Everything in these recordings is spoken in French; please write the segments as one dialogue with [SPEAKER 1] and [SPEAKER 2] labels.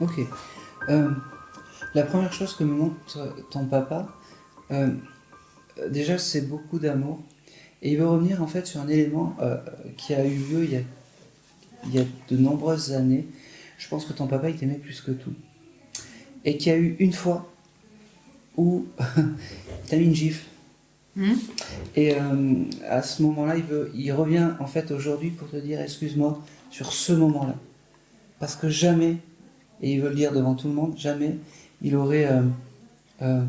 [SPEAKER 1] Ok. Euh, la première chose que me montre ton papa, euh, déjà c'est beaucoup d'amour. Et il veut revenir en fait sur un élément qui a eu lieu il y a de nombreuses années. Je pense que ton papa il t'aimait plus que tout. Et qu'il y a eu une fois où il t'a mis une gifle.
[SPEAKER 2] Hmm.
[SPEAKER 1] Et à ce moment-là, il revient en fait aujourd'hui pour te dire excuse-moi sur ce moment-là. Parce que jamais, et il veut le dire devant tout le monde, jamais il aurait euh,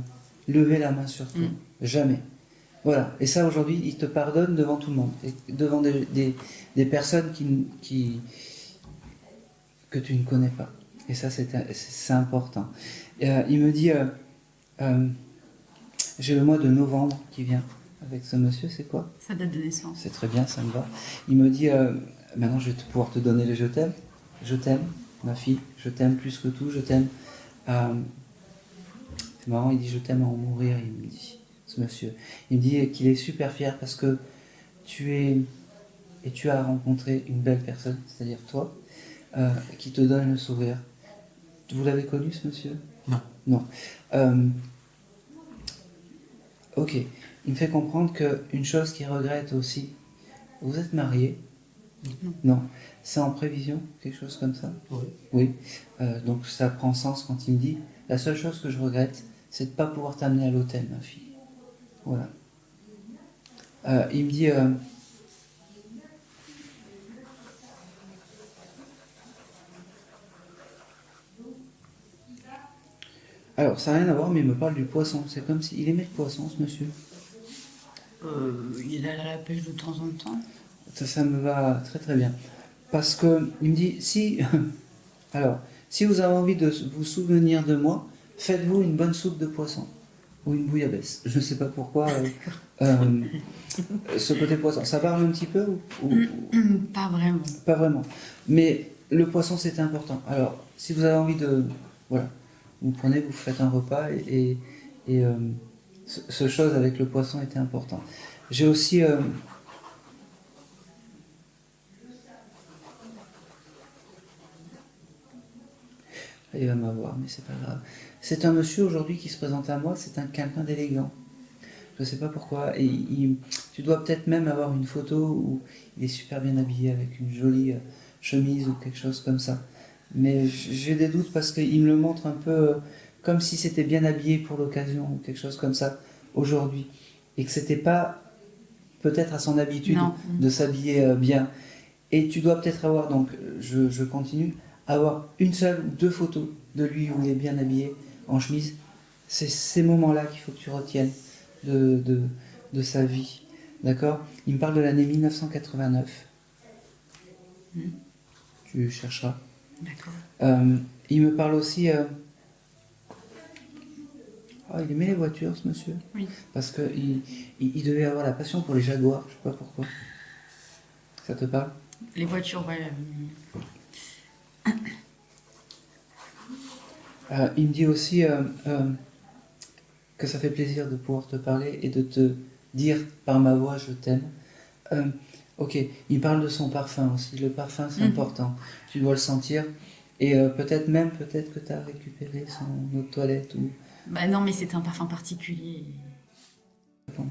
[SPEAKER 1] levé la main sur toi.
[SPEAKER 2] Hmm.
[SPEAKER 1] Jamais. Voilà. Et ça aujourd'hui, il te pardonne devant tout le monde. Et devant des personnes que tu ne connais pas. Et ça, c'est important. Il me dit, euh, j'ai le mois de novembre qui vient avec ce monsieur, c'est quoi?
[SPEAKER 2] Sa date de naissance.
[SPEAKER 1] C'est très bien, ça me va. Il me dit, maintenant je vais pouvoir te donner les je t'aime, ma fille, je t'aime plus que tout, je t'aime. Euh, c'est marrant, il dit je t'aime à en mourir, il me dit, ce monsieur. Il me dit qu'il est super fier parce que tu es et tu as rencontré une belle personne, c'est-à-dire toi, qui te donne le sourire. Vous l'avez connu ce monsieur?
[SPEAKER 3] Non.
[SPEAKER 1] Non. Euh, ok. Il me fait comprendre qu'une chose qu'il regrette aussi, vous êtes mariés? Non. C'est en prévision, quelque chose comme ça?
[SPEAKER 3] Oui.
[SPEAKER 1] Oui. Donc ça prend sens quand il me dit, la seule chose que je regrette, c'est de ne pas pouvoir t'amener à l'hôtel, ma fille. Voilà. Il me dit, alors ça n'a rien à voir, mais il me parle du poisson. C'est comme s'il aimait le poisson, ce monsieur.
[SPEAKER 2] Il allait à la pêche de temps en temps.
[SPEAKER 1] Ça me va très très bien. Parce que il me dit, si, alors, si vous avez envie de vous souvenir de moi, faites-vous une bonne soupe de poisson ou une bouillabaisse. Je ne sais pas pourquoi euh, ce côté poisson. Ça parle un petit peu
[SPEAKER 2] Pas vraiment.
[SPEAKER 1] pas vraiment. Mais le poisson c'est important. Alors, si vous avez envie de, voilà, vous prenez, vous faites un repas et ce chose avec le poisson était important. J'ai aussi il va m'avoir, mais c'est pas grave. C'est un monsieur aujourd'hui qui se présente à moi, c'est quelqu'un d'élégant. Je sais pas pourquoi. Tu dois peut-être même avoir une photo où il est super bien habillé avec une jolie chemise ou quelque chose comme ça. Mais j'ai des doutes parce qu'il me le montre un peu comme si c'était bien habillé pour l'occasion ou quelque chose comme ça aujourd'hui. Et que c'était pas peut-être à son habitude
[SPEAKER 2] Non.
[SPEAKER 1] de s'habiller bien. Et tu dois peut-être avoir, donc je continue, avoir une seule ou deux photos de lui où il est bien habillé en chemise. C'est ces moments-là qu'il faut que tu retiennes de, de, de sa vie. D'accord? Il me parle de l'année 1989.
[SPEAKER 2] Hmm.
[SPEAKER 1] Tu chercheras.
[SPEAKER 2] D'accord.
[SPEAKER 1] Il me parle aussi. Ah, il aimait les voitures, ce monsieur.
[SPEAKER 2] Oui.
[SPEAKER 1] Parce qu'il devait avoir la passion pour les Jaguars, je sais pas pourquoi. Ça te parle?
[SPEAKER 2] Les voitures, ouais.
[SPEAKER 1] Il me dit aussi que ça fait plaisir de pouvoir te parler et de te dire par ma voix je t'aime. Euh, ok, il parle de son parfum aussi. Le parfum c'est important. Tu dois le sentir. Et peut-être que tu as récupéré son eau de toilette ou.
[SPEAKER 2] Bah non, mais c'était un parfum particulier.
[SPEAKER 1] Bon.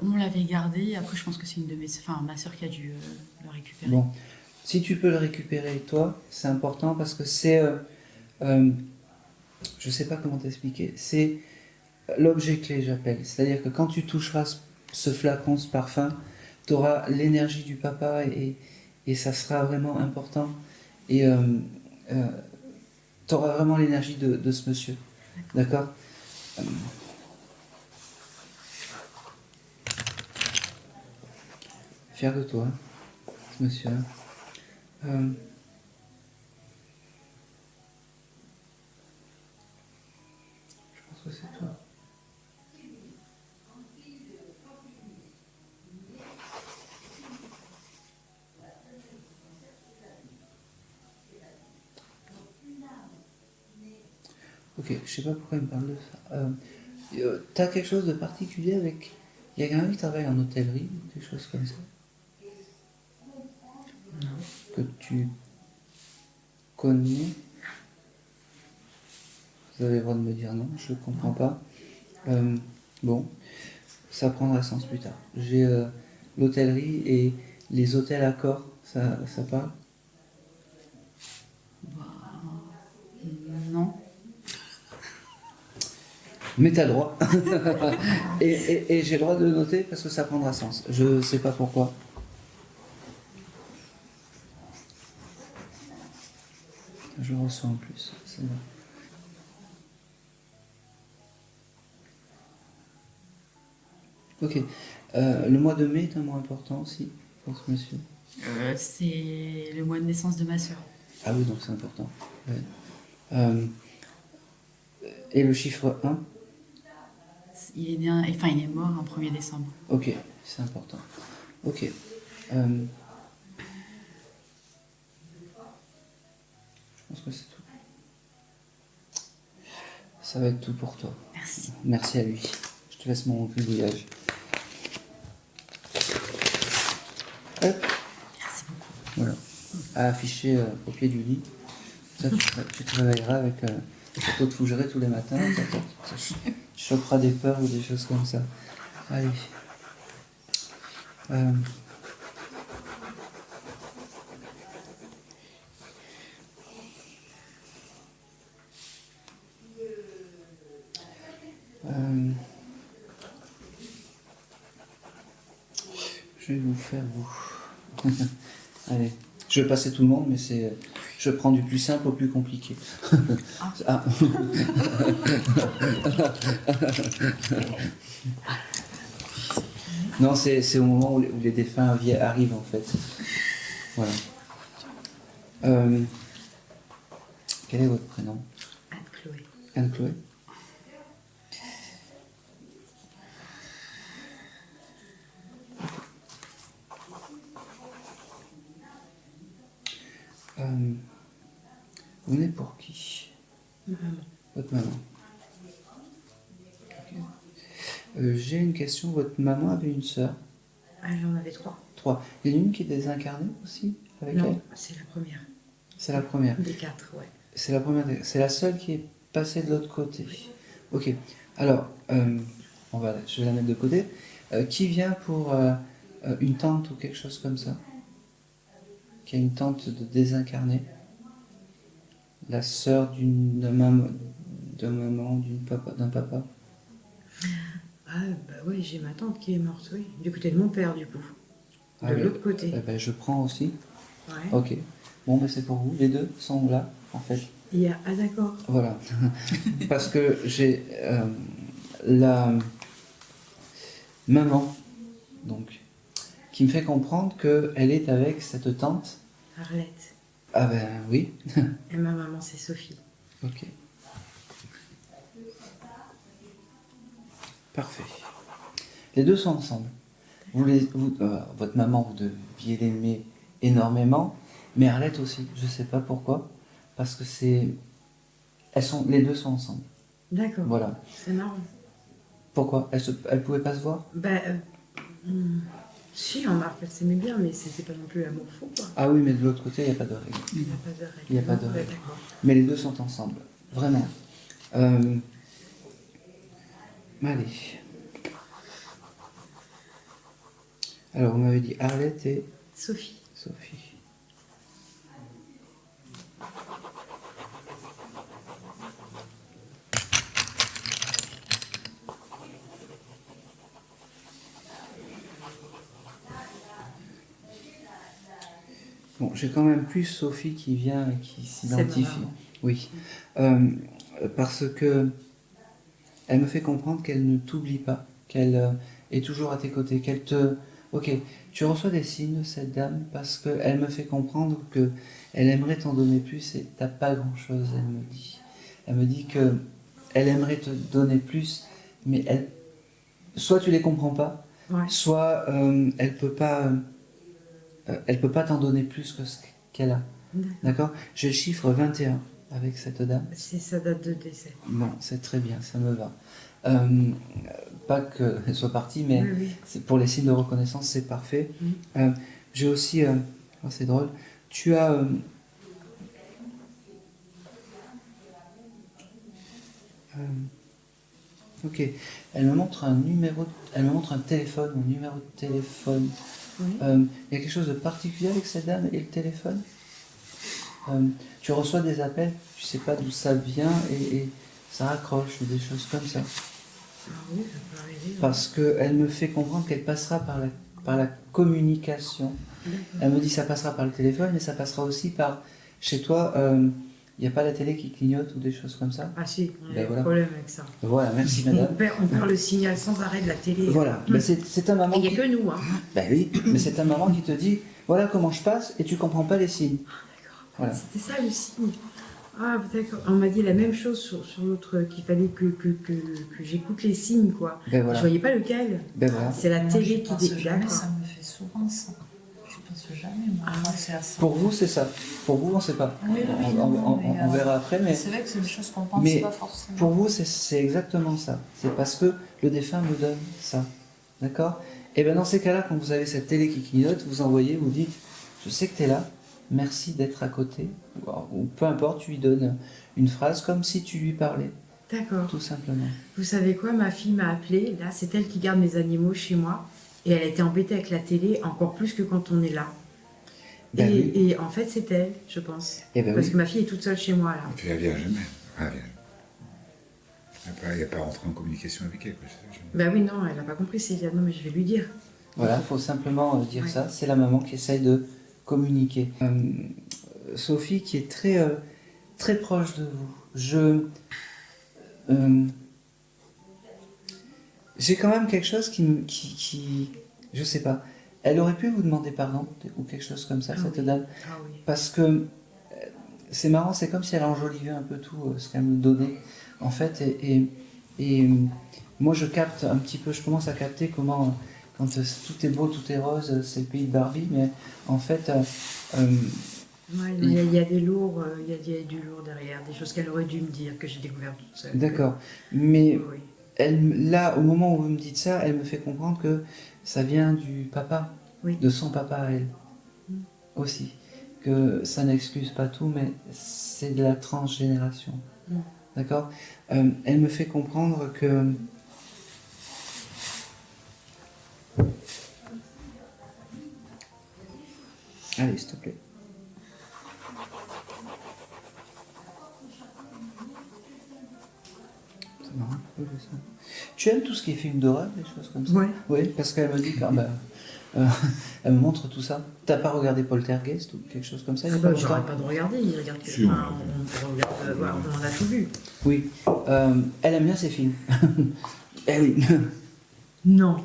[SPEAKER 2] On l'avait gardé. Après, je pense que c'est une de mes... Enfin, ma soeur qui a dû le récupérer.
[SPEAKER 1] Bon, si tu peux le récupérer toi, c'est important parce que c'est. Euh, je sais pas comment t'expliquer. C'est l'objet clé, j'appelle. C'est-à-dire que quand tu toucheras ce flacon, ce parfum, tu auras l'énergie du papa et ça sera vraiment important. Et tu auras vraiment l'énergie de ce monsieur. D'accord? Fier de toi, ce monsieur. Je pense que c'est toi. Ok, je sais pas pourquoi il me parle de ça. T'as quelque chose de particulier avec. Il y a quelqu'un qui travaille en hôtellerie ou quelque chose comme ça?
[SPEAKER 2] Non.
[SPEAKER 1] Que tu connais? Vous avez le droit de me dire non, je ne comprends pas. Bon, ça prendra sens plus tard. J'ai l'hôtellerie et les hôtels Accor, ça parle?
[SPEAKER 2] Bah, non.
[SPEAKER 1] Mais t'as le droit. et j'ai le droit de le noter parce que ça prendra sens. Je sais pas pourquoi. Je le reçois en plus. C'est bon. Ok. Le mois de mai est un mois important aussi pour ce monsieur.
[SPEAKER 2] C'est le mois de naissance de ma sœur.
[SPEAKER 1] Ah oui, donc c'est important. Ouais. Et le chiffre 1?
[SPEAKER 2] Il est né, enfin, il est mort un 1er décembre.
[SPEAKER 1] Ok, c'est important. Ok. Je pense que c'est tout. Ça va être tout pour toi.
[SPEAKER 2] Merci.
[SPEAKER 1] Merci à lui. Je te laisse mon gribouillage. Hop.
[SPEAKER 2] Merci beaucoup.
[SPEAKER 1] Voilà. À afficher au pied du lit. Ça, tu te réveilleras avec photo de Fougeray tous les matins. Tu choperas des peurs ou des choses comme ça. Allez. Je vais vous faire vous. Allez. Je vais passer tout le monde, mais c'est. Je prends du plus simple au plus compliqué. Ah. Non, c'est au moment où les défunts arrivent en fait. Voilà. Quel est votre prénom?
[SPEAKER 2] Anne-Chloé.
[SPEAKER 1] Anne-Chloé. Vous venez pour qui?
[SPEAKER 2] Maman.
[SPEAKER 1] Votre maman. Okay. J'ai une question. Votre maman avait une sœur?
[SPEAKER 2] Ah, j'en avais 3.
[SPEAKER 1] 3. Il y en a une qui est désincarnée aussi avec elle?
[SPEAKER 2] Non, c'est la première.
[SPEAKER 1] C'est la première.
[SPEAKER 2] Des 4, ouais.
[SPEAKER 1] C'est la première. C'est la seule qui est passée de l'autre côté. Oui. Ok. Alors, je vais la mettre de côté. Qui vient pour une tante ou quelque chose comme ça? Qui a une tante de désincarnée? La sœur d'un maman, d'un papa?
[SPEAKER 3] Ah, bah oui, j'ai ma tante qui est morte, oui. Du côté de mon père, du coup. De l'autre côté.
[SPEAKER 1] Eh ben, je prends aussi.
[SPEAKER 3] Ouais.
[SPEAKER 1] Ok. Bon, ben, c'est pour vous. Les deux sont là, en fait.
[SPEAKER 3] Ah, d'accord.
[SPEAKER 1] Voilà. Parce que j'ai la maman, donc, qui me fait comprendre qu'elle est avec cette tante.
[SPEAKER 3] Arlette.
[SPEAKER 1] Ah ben oui.
[SPEAKER 3] Et ma maman, c'est Sophie.
[SPEAKER 1] Ok. Parfait. Les deux sont ensemble. Votre maman, vous deviez l'aimer énormément, mais Arlette aussi. Je ne sais pas pourquoi, parce que les deux sont ensemble.
[SPEAKER 3] D'accord.
[SPEAKER 1] Voilà.
[SPEAKER 3] C'est marrant.
[SPEAKER 1] Pourquoi? Elles pouvaient pas se voir?
[SPEAKER 3] Si, on marque, elle s'aimait bien, mais c'était pas non plus l'amour fou, quoi.
[SPEAKER 1] Ah oui, mais de l'autre côté, il n'y a pas de règle.
[SPEAKER 3] Il n'y a pas de règle.
[SPEAKER 1] Il n'y a pas de règle.
[SPEAKER 3] D'accord.
[SPEAKER 1] Mais les deux sont ensemble. Vraiment. Allez. Alors, vous m'avez dit Arlette et
[SPEAKER 3] Sophie.
[SPEAKER 1] Bon, j'ai quand même plus Sophie qui vient et qui s'identifie. Oui. Parce que elle me fait comprendre qu'elle ne t'oublie pas, qu'elle est toujours à tes côtés, qu'elle te... Ok, tu reçois des signes de cette dame parce qu'elle me fait comprendre que elle aimerait t'en donner plus et t'as pas grand-chose, elle me dit. Elle me dit que elle aimerait te donner plus, mais soit tu les comprends pas,
[SPEAKER 3] Ouais.
[SPEAKER 1] soit elle peut pas t'en donner plus que ce qu'elle a. D'accord? J'ai le chiffre 21 avec cette dame.
[SPEAKER 3] C'est sa date de décès.
[SPEAKER 1] Bon, c'est très bien, ça me va. Pas qu'elle soit partie, mais
[SPEAKER 3] Oui.
[SPEAKER 1] c'est pour les signes de reconnaissance, c'est parfait. J'ai aussi... c'est drôle. Tu as... Ok. Elle me montre un numéro, elle me montre un téléphone, un numéro de téléphone.
[SPEAKER 3] Oui.
[SPEAKER 1] Il y a quelque chose de particulier avec cette dame et le téléphone. Tu reçois des appels, tu sais pas d'où ça vient et ça raccroche ou des choses comme ça.
[SPEAKER 3] Ah oui, ça peut arriver. Oui.
[SPEAKER 1] Parce qu'elle me fait comprendre qu'elle passera par la communication.
[SPEAKER 3] D'accord.
[SPEAKER 1] Elle me dit ça passera par le téléphone, mais ça passera aussi par chez toi. Il n'y a pas la télé qui clignote ou des choses comme ça.
[SPEAKER 3] Ah si, on a
[SPEAKER 1] Ben
[SPEAKER 3] des
[SPEAKER 1] voilà.
[SPEAKER 3] problèmes avec ça.
[SPEAKER 1] Voilà, merci
[SPEAKER 3] On
[SPEAKER 1] madame.
[SPEAKER 3] perd le signal sans arrêt de la télé.
[SPEAKER 1] Voilà, ben, c'est ta maman.
[SPEAKER 3] Il n'y a que nous, hein.
[SPEAKER 1] Ben oui, mais c'est ta maman qui te dit voilà comment je passe et tu comprends pas les signes.
[SPEAKER 3] D'accord.
[SPEAKER 1] Voilà.
[SPEAKER 3] C'était ça le signe. Ah, d'accord. On m'a dit la même chose sur l'autre, qu'il fallait que j'écoute les signes, quoi.
[SPEAKER 1] Ben voilà.
[SPEAKER 3] Je voyais pas lequel.
[SPEAKER 1] Ben voilà.
[SPEAKER 3] C'est la
[SPEAKER 2] Moi,
[SPEAKER 3] télé
[SPEAKER 2] j'y
[SPEAKER 3] qui
[SPEAKER 2] pense
[SPEAKER 3] dit.
[SPEAKER 2] jamais,
[SPEAKER 3] D'accord.
[SPEAKER 2] ça me fait souvent ça. Je pense jamais, moi. Moi, c'est à ça.
[SPEAKER 1] Pour vous, c'est ça. Pour vous, on ne sait pas.
[SPEAKER 2] Oui, oui, non, mais,
[SPEAKER 1] On verra après, mais
[SPEAKER 2] c'est vrai que c'est des choses qu'on pense
[SPEAKER 1] mais
[SPEAKER 2] pas forcément.
[SPEAKER 1] pour vous, c'est exactement ça. C'est parce que le défunt me donne ça. D'accord? Et bien dans ces cas-là, quand vous avez cette télé qui clignote, vous envoyez, vous dites je sais que tu es là, merci d'être à côté. Ou peu importe, tu lui donnes une phrase comme si tu lui parlais,
[SPEAKER 3] D'accord.
[SPEAKER 1] tout simplement.
[SPEAKER 3] Vous savez quoi, ma fille m'a appelée, là, c'est elle qui garde mes animaux chez moi, et elle a été embêtée avec la télé encore plus que quand on est là.
[SPEAKER 1] Ben oui.
[SPEAKER 3] Et en fait, c'est elle, je pense.
[SPEAKER 1] Eh ben
[SPEAKER 3] Parce
[SPEAKER 1] oui.
[SPEAKER 3] que ma fille est toute seule chez moi, là.
[SPEAKER 4] Et puis elle vient jamais. Elle vient. Il n'y a pas rentré en communication avec elle. Quoi.
[SPEAKER 3] Ben oui, non, elle n'a pas compris, Célia. Non, mais je vais lui dire.
[SPEAKER 1] Voilà, il faut simplement dire
[SPEAKER 3] Ouais.
[SPEAKER 1] ça. C'est la maman qui essaye de communiquer. Sophie qui est très, très proche de vous. J'ai quand même quelque chose qui je sais pas. Elle aurait pu vous demander pardon ou quelque chose comme ça,
[SPEAKER 3] Ah
[SPEAKER 1] cette
[SPEAKER 3] oui.
[SPEAKER 1] dame.
[SPEAKER 3] Ah oui.
[SPEAKER 1] Parce que c'est marrant, c'est comme si elle enjolivait un peu tout ce qu'elle me donnait, en fait. Et moi, je capte un petit peu, je commence à capter comment, quand tout est beau, tout est rose, c'est le pays de Barbie, mais en fait,
[SPEAKER 3] Ouais, il y a des lourds, il y a du lourd derrière, des choses qu'elle aurait dû me dire, que j'ai découvert toute seule.
[SPEAKER 1] d'accord. Mais
[SPEAKER 3] Oui, oui.
[SPEAKER 1] là, au moment où vous me dites ça, elle me fait comprendre que ça vient du papa,
[SPEAKER 3] Oui.
[SPEAKER 1] de son papa à elle, aussi. Que ça n'excuse pas tout, mais c'est de la transgénération.
[SPEAKER 3] Mm.
[SPEAKER 1] D'accord? Elle me fait comprendre que allez, s'il te plaît. C'est marrant, pourquoi je fais ça. Tu aimes tout ce qui est film d'horreur, des choses comme ça?
[SPEAKER 3] Ouais.
[SPEAKER 1] Oui, parce qu'elle me dit quand elle me montre tout ça. T'as pas regardé Poltergeist ou quelque chose comme ça il y a
[SPEAKER 3] Ah
[SPEAKER 1] pas
[SPEAKER 3] bah,
[SPEAKER 1] longtemps?
[SPEAKER 3] j'arrête pas de regarder, il regarde que.
[SPEAKER 4] Si,
[SPEAKER 3] Enfin, on regarde, voilà, on en a tout vu.
[SPEAKER 1] Oui. Elle aime bien ces films. Eh oui.
[SPEAKER 3] Non.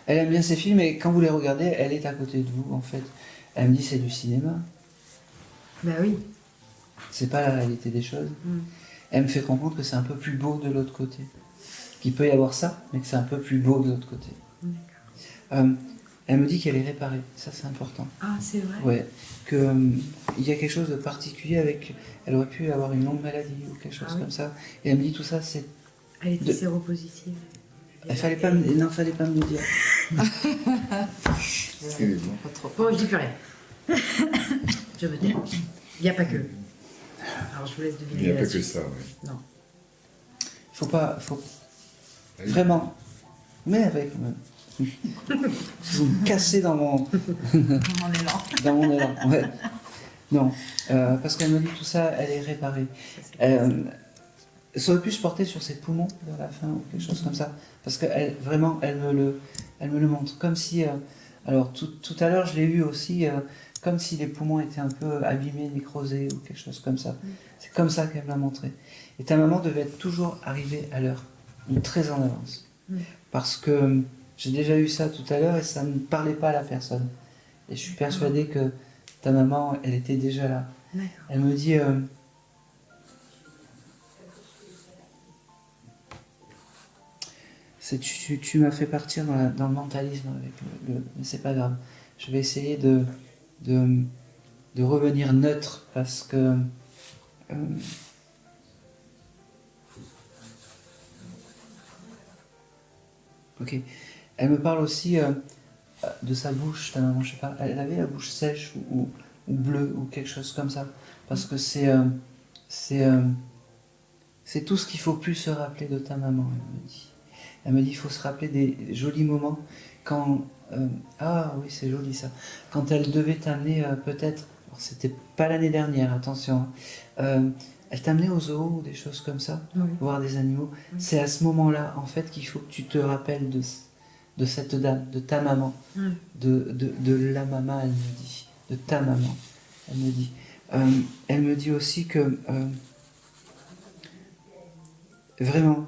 [SPEAKER 1] Elle aime bien ces films et quand vous les regardez, elle est à côté de vous en fait. Elle me dit c'est du cinéma.
[SPEAKER 3] Bah oui.
[SPEAKER 1] C'est pas la réalité des choses.
[SPEAKER 3] Mm.
[SPEAKER 1] Elle me fait comprendre que c'est un peu plus beau de l'autre côté. Qu'il peut y avoir ça, mais que c'est un peu plus beau de l'autre côté. Elle me dit qu'elle est réparée. Ça c'est important.
[SPEAKER 3] Ah, c'est vrai.
[SPEAKER 1] Ouais. Que il y a quelque chose de particulier avec. Elle aurait pu avoir une longue maladie ou quelque chose
[SPEAKER 3] Ah oui.
[SPEAKER 1] comme ça. Et elle me dit tout ça, c'est.
[SPEAKER 3] Elle était
[SPEAKER 1] De-
[SPEAKER 3] séropositive.
[SPEAKER 1] Il fallait pas me... Non, fallait pas me le dire.
[SPEAKER 4] C'est bon.
[SPEAKER 2] Pas trop.
[SPEAKER 3] Bon, je dis plus rien. Je me tais. Il n'y a pas que. Alors, je vous laisse deviner.
[SPEAKER 4] Il n'y a pas
[SPEAKER 3] là-dessus.
[SPEAKER 4] que ça. Ouais.
[SPEAKER 3] Non.
[SPEAKER 1] Faut pas. Faut...
[SPEAKER 4] Ah oui.
[SPEAKER 1] Vraiment. Mais avec. Vous me cassez dans mon.
[SPEAKER 2] On est là.
[SPEAKER 1] Dans mon élan. Ouais. Non. Parce qu'elle me dit tout ça, elle est réparée. Ça aurait pu se porter sur ses poumons vers la fin ou quelque chose comme ça. Parce qu'elle, vraiment, elle me le montre. Comme si. Alors, tout à l'heure, je l'ai eu aussi. Comme si les poumons étaient un peu abîmés, nécrosés ou quelque chose comme ça. C'est comme ça qu'elle me l'a montré. Et ta maman devait être toujours arrivée à l'heure, ou très en avance. Parce que j'ai déjà eu ça tout à l'heure et ça ne parlait pas à la personne. Et je suis persuadé que ta maman, elle était déjà là.
[SPEAKER 3] D'accord.
[SPEAKER 1] Elle me dit... tu m'as fait partir dans le mentalisme avec mais c'est pas grave. Je vais essayer de revenir neutre parce que ok. Elle me parle aussi de sa bouche, ta maman, je sais pas. Elle avait la bouche sèche ou bleue ou quelque chose comme ça. Parce que c'est c'est tout ce qu'il faut plus se rappeler de ta maman, elle me dit. Elle me dit, il faut se rappeler des jolis moments quand... ah oui, c'est joli ça. Quand elle devait t'amener peut-être... alors, c'était pas l'année dernière, attention. Elle t'amenait au zoo ou des choses comme ça,
[SPEAKER 3] Oui.
[SPEAKER 1] voir des animaux.
[SPEAKER 3] Oui.
[SPEAKER 1] C'est à ce moment-là, en fait, qu'il faut que tu te rappelles de cette dame, de ta maman.
[SPEAKER 3] Oui.
[SPEAKER 1] De la maman, elle me dit. De ta maman, elle me dit. Elle me dit aussi que... vraiment,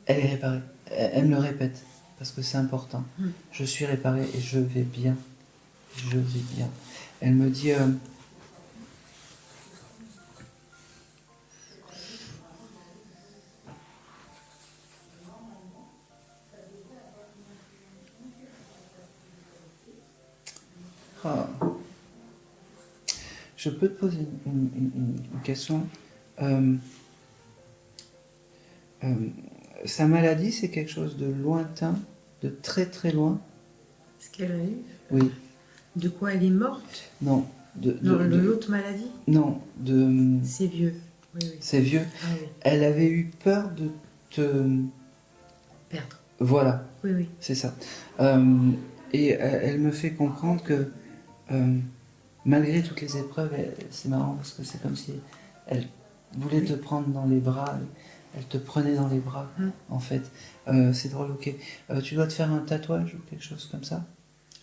[SPEAKER 1] elle est réparée. Elle me le répète, parce que c'est important. Je suis réparée et je vais bien. Je vais bien. Elle me dit... ah. Je peux te poser une question. Sa maladie, c'est quelque chose de lointain, de très très loin.
[SPEAKER 3] Ce qu'elle a eu.
[SPEAKER 1] Oui.
[SPEAKER 3] De quoi elle est morte?
[SPEAKER 1] Non.
[SPEAKER 3] Non, l'autre maladie?
[SPEAKER 1] Non.
[SPEAKER 3] C'est vieux. Oui, oui.
[SPEAKER 1] C'est vieux.
[SPEAKER 3] Ah oui.
[SPEAKER 1] Elle avait eu peur de te...
[SPEAKER 3] Perdre.
[SPEAKER 1] Voilà.
[SPEAKER 3] Oui, oui.
[SPEAKER 1] C'est ça. Et elle me fait comprendre que malgré toutes les épreuves, c'est marrant parce que c'est comme si elle voulait te prendre dans les bras, elle te prenait dans les bras, en fait. C'est drôle, ok. Tu dois te faire un tatouage ou quelque chose comme ça?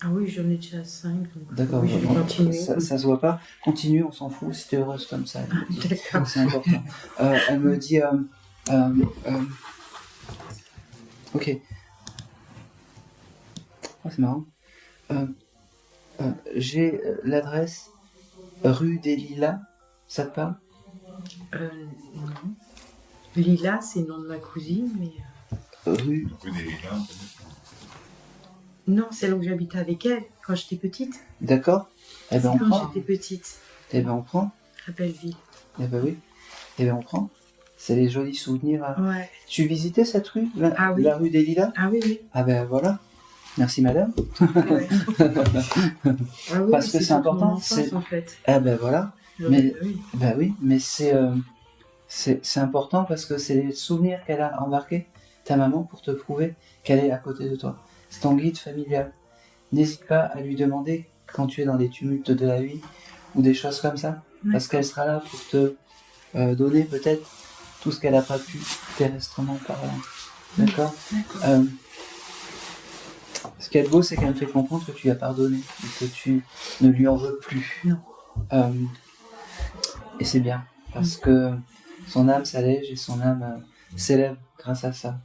[SPEAKER 3] Ah oui, j'en ai déjà 5.
[SPEAKER 1] D'accord,
[SPEAKER 3] oui, je vais continuer.
[SPEAKER 1] ça se voit pas. Continue, on s'en fout, si t'es heureuse comme ça. Elle me dit.
[SPEAKER 3] D'accord.
[SPEAKER 1] C'est important. Elle me dit... ok. Oh, c'est marrant. J'ai l'adresse rue des Lilas, ça te parle?
[SPEAKER 3] Non. Lila, c'est le nom de ma cousine, mais...
[SPEAKER 1] Rue...
[SPEAKER 3] Non, c'est là où j'habitais avec elle, quand j'étais petite.
[SPEAKER 1] D'accord. Eh ben on
[SPEAKER 3] Quand
[SPEAKER 1] prend.
[SPEAKER 3] j'étais petite,
[SPEAKER 1] Eh ben on prend.
[SPEAKER 3] à Belleville.
[SPEAKER 1] Eh ben oui. Eh ben on prend. C'est les jolis souvenirs.
[SPEAKER 3] Ouais.
[SPEAKER 1] Tu visitais cette rue,
[SPEAKER 3] Ah oui.
[SPEAKER 1] la rue des Lilas?
[SPEAKER 3] Ah oui, oui.
[SPEAKER 1] Ah ben voilà. Merci madame.
[SPEAKER 3] Ouais. Ah oui,
[SPEAKER 1] Parce que c'est
[SPEAKER 3] toute mon
[SPEAKER 1] important,
[SPEAKER 3] enfance,
[SPEAKER 1] c'est-
[SPEAKER 3] en fait.
[SPEAKER 1] Eh ben voilà.
[SPEAKER 3] Le-
[SPEAKER 1] Mais-
[SPEAKER 3] oui.
[SPEAKER 1] Ben oui, mais c'est important parce que c'est les souvenirs qu'elle a embarqués, ta maman, pour te prouver qu'elle est à côté de toi. C'est ton guide familial. N'hésite pas à lui demander quand tu es dans les tumultes de la vie ou des choses comme ça, parce qu'elle sera là pour te donner peut-être tout ce qu'elle n'a pas pu terrestrement parlant. D'accord. Ce qui est beau, c'est qu'elle me fait comprendre que tu lui as pardonné et que tu ne lui en veux plus.
[SPEAKER 3] Non.
[SPEAKER 1] Et c'est bien, parce que son âme s'allège et son âme s'élève grâce à ça.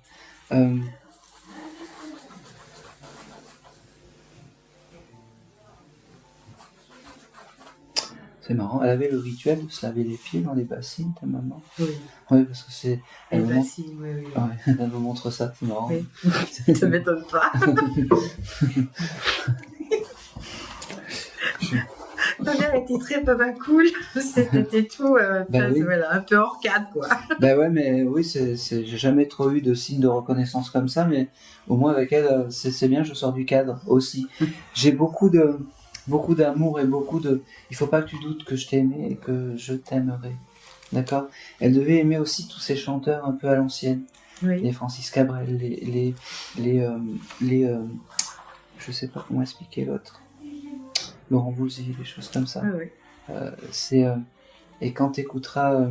[SPEAKER 1] C'est marrant, elle avait le rituel de se laver les pieds dans les bassines, ta maman.
[SPEAKER 3] Oui.
[SPEAKER 1] Oui, parce que c'est... Elle,
[SPEAKER 3] Et
[SPEAKER 1] me
[SPEAKER 3] bah
[SPEAKER 1] montre...
[SPEAKER 3] si, oui, oui.
[SPEAKER 1] ouais, elle me montre ça, c'est marrant.
[SPEAKER 3] Oui. Ça m'étonne pas. Ma mère était très papa cool. C'était tout,
[SPEAKER 1] Ben oui.
[SPEAKER 3] voilà, un peu hors cadre, quoi.
[SPEAKER 1] Ben ouais, mais oui, j'ai jamais trop eu de signe de reconnaissance comme ça, mais au moins avec elle, c'est bien, je sors du cadre aussi. J'ai beaucoup d'amour et beaucoup de... Il faut pas que tu doutes que je t'ai aimé et que je t'aimerai. D'accord? Elle devait aimer aussi tous ces chanteurs un peu à l'ancienne.
[SPEAKER 3] Oui.
[SPEAKER 1] Les Francis Cabrel, je sais pas comment expliquer l'autre. Laurent Voulzy, des choses comme ça.
[SPEAKER 3] Ah oui.
[SPEAKER 1] Et quand tu écouteras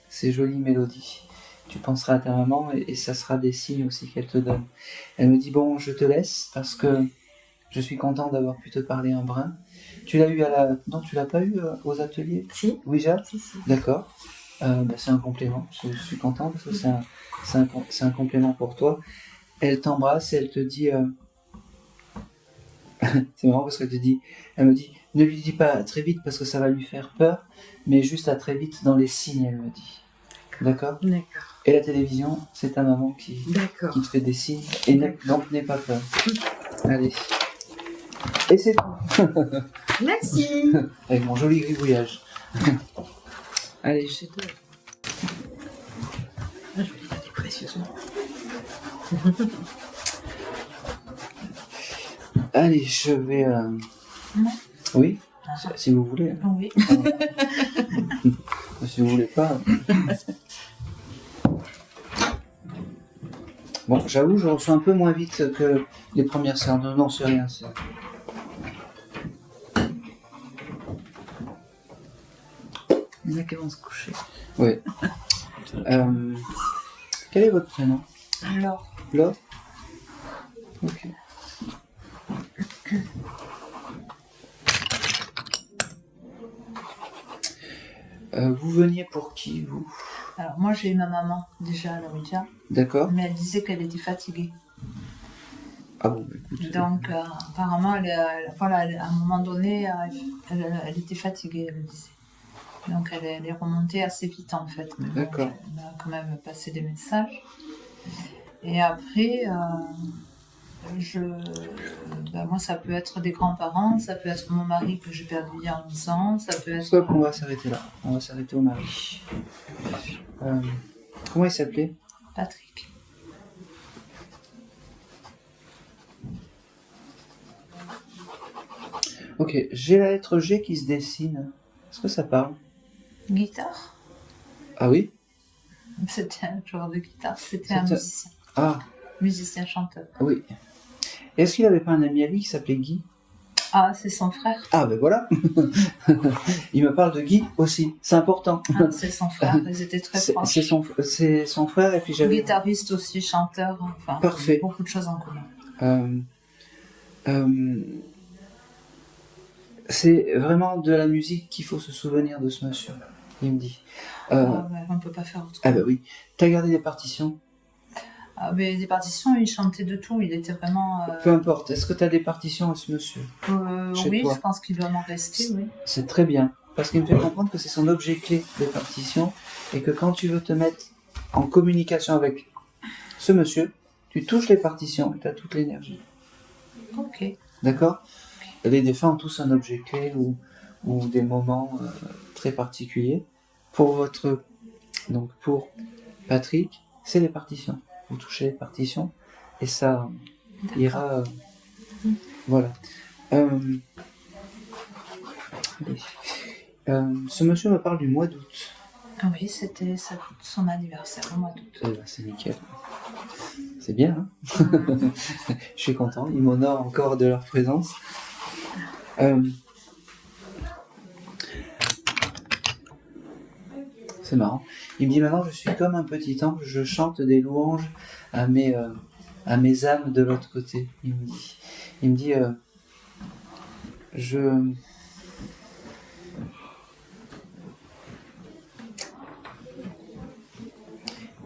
[SPEAKER 1] ces jolies mélodies, tu penseras à ta maman et ça sera des signes aussi qu'elle te donne. Elle me dit, bon, je te laisse parce que je suis content d'avoir pu te parler un brin. Tu l'as eu à la... Non, tu l'as pas eu aux ateliers?
[SPEAKER 3] Si.
[SPEAKER 1] Ouija?
[SPEAKER 3] Si, si.
[SPEAKER 1] D'accord. C'est un complément. Je suis content parce que c'est un complément pour toi. Elle t'embrasse et elle te dit... c'est marrant parce qu'elle te dit... Elle me dit, ne lui dis pas à très vite parce que ça va lui faire peur, mais juste à très vite dans les signes, elle me dit. D'accord?
[SPEAKER 3] D'accord.
[SPEAKER 1] Et la télévision, c'est ta maman qui
[SPEAKER 3] D'accord.
[SPEAKER 1] te fait des signes. Et donc n'aie pas peur. Allez. Et c'est tout.
[SPEAKER 3] Merci.
[SPEAKER 1] Avec mon joli gribouillage. Allez,
[SPEAKER 3] C'est toi. Ah, je vais les garder précieusement.
[SPEAKER 1] allez, je vais... Oui, si vous voulez.
[SPEAKER 3] Oui.
[SPEAKER 1] Si vous voulez pas... Bon, j'avoue, je reçois un peu moins vite que les premières séances. Non, non, c'est rien.
[SPEAKER 2] Il y en a qui vont se coucher.
[SPEAKER 1] Oui. Quel est votre prénom?
[SPEAKER 2] Alors,
[SPEAKER 1] Laure. Ok. Vous veniez pour qui, vous?
[SPEAKER 2] alors moi j'ai eu ma maman déjà à l'Ouija,
[SPEAKER 1] D'accord.
[SPEAKER 2] mais elle disait qu'elle était fatiguée.
[SPEAKER 1] Ah bon, bah, écoute.
[SPEAKER 2] Donc apparemment, voilà, à un moment donné, elle était fatiguée, elle me disait. Donc elle est remontée assez vite en fait. Mais bon,
[SPEAKER 1] D'accord.
[SPEAKER 2] elle m'a quand même passé des messages. Et après, moi ça peut être des grands-parents, ça peut être mon mari que j'ai perdu il y a 11 ans, ça peut être...
[SPEAKER 1] Stop, on va s'arrêter là. On va s'arrêter au mari. Comment il s'appelait?
[SPEAKER 2] Patrick.
[SPEAKER 1] Ok, j'ai la lettre G qui se dessine. Est-ce que ça parle?
[SPEAKER 2] Guitare.
[SPEAKER 1] Ah oui?
[SPEAKER 2] C'était un joueur de guitare, c'était un
[SPEAKER 1] C'était-
[SPEAKER 2] musicien.
[SPEAKER 1] Ah,
[SPEAKER 2] Musicien-chanteur.
[SPEAKER 1] oui. Est-ce qu'il avait pas un ami à lui qui s'appelait Guy?
[SPEAKER 2] Ah, c'est son frère.
[SPEAKER 1] Ah ben voilà. Il me parle de Guy aussi. C'est important.
[SPEAKER 2] Ah, c'est son frère, ils étaient très proches.
[SPEAKER 1] C'est son frère et puis j'avais...
[SPEAKER 2] Guitariste aussi, chanteur, enfin,
[SPEAKER 1] Parfait.
[SPEAKER 2] beaucoup de choses en commun.
[SPEAKER 1] C'est vraiment de la musique qu'il faut se souvenir de ce monsieur, il me dit.
[SPEAKER 2] On ne peut pas faire autrement.
[SPEAKER 1] Ah bah oui. T'as gardé des partitions?
[SPEAKER 2] Ah, mais des partitions, il chantait de tout, il était vraiment...
[SPEAKER 1] Peu importe. Est-ce que t'as des partitions à ce monsieur? Chez
[SPEAKER 2] oui,
[SPEAKER 1] toi.
[SPEAKER 2] je pense qu'il doit m'en rester, oui.
[SPEAKER 1] C'est très bien. Parce qu'il me fait comprendre que c'est son objet clé des partitions et que quand tu veux te mettre en communication avec ce monsieur, tu touches les partitions et tu as toute l'énergie.
[SPEAKER 2] Ok.
[SPEAKER 1] D'accord? Les défunts ont tous un objet clé ou des moments très particuliers. Donc pour Patrick, c'est les partitions. Vous touchez les partitions et ça ira. Voilà. Oui. Ce monsieur me parle du mois d'août.
[SPEAKER 2] Oui, c'était son anniversaire au mois d'août.
[SPEAKER 1] Eh ben, c'est nickel. C'est bien, hein? Je suis content. Ils m'honorent encore de leur présence. C'est marrant. Il me dit maintenant, je suis comme un petit ange, je chante des louanges à mes âmes de l'autre côté. Il me dit,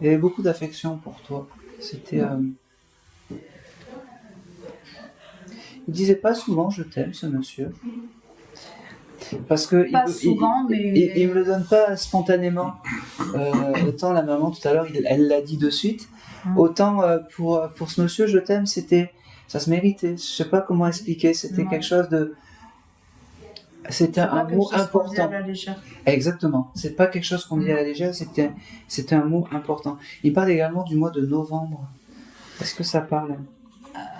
[SPEAKER 1] il y avait beaucoup d'affection pour toi. C'était. Il disait pas souvent je t'aime, ce monsieur. Parce que
[SPEAKER 2] Pas souvent, mais...
[SPEAKER 1] il me le donne pas spontanément. Autant la maman tout à l'heure, elle l'a dit de suite. Autant pour ce monsieur, je t'aime, ça se méritait. Je sais pas comment expliquer. C'était quelque chose de. C'était un mot important.
[SPEAKER 2] À la légère.
[SPEAKER 1] Exactement. C'est pas quelque chose qu'on dit à la légère. C'était un mot important. Il parle également du mois de novembre. Est-ce que ça parle?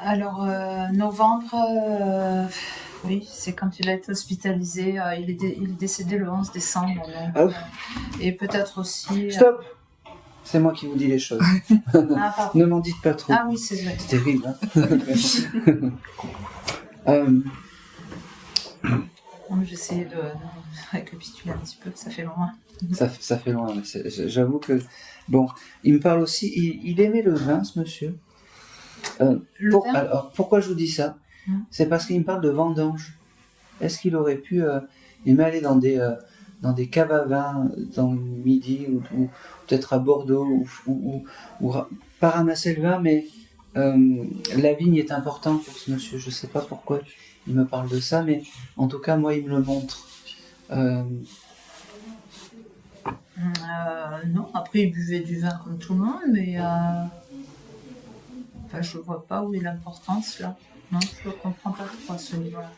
[SPEAKER 2] Alors, novembre, oui, c'est quand il a été hospitalisé. Il est décédé le 11 décembre. Donc,
[SPEAKER 1] Ah, ouf.
[SPEAKER 2] et peut-être aussi...
[SPEAKER 1] Stop! C'est moi qui vous dis les choses.
[SPEAKER 2] Ah, pardon.
[SPEAKER 1] Ne m'en dites pas trop.
[SPEAKER 2] Ah oui, c'est vrai.
[SPEAKER 1] C'est terrible. Hein.
[SPEAKER 2] J'essayais de récapituler un petit peu, ça fait loin.
[SPEAKER 1] Ça fait loin. J'avoue que... Bon, il me parle aussi... Il aimait le vin, ce monsieur.
[SPEAKER 2] Le vin.
[SPEAKER 1] Alors, pourquoi je vous dis ça? C'est parce qu'il me parle de vendange. Est-ce qu'il aurait pu aimer aller dans des caves à vin dans le midi ou peut-être à Bordeaux ou pas ramasser le vin, mais la vigne est importante pour ce monsieur. Je ne sais pas pourquoi il me parle de ça, mais en tout cas, moi, il me le montre.
[SPEAKER 2] Non, après il buvait du vin comme tout le monde, mais enfin, je vois pas où est l'importance là. Non, je ne comprends pas trop à ce niveau-là.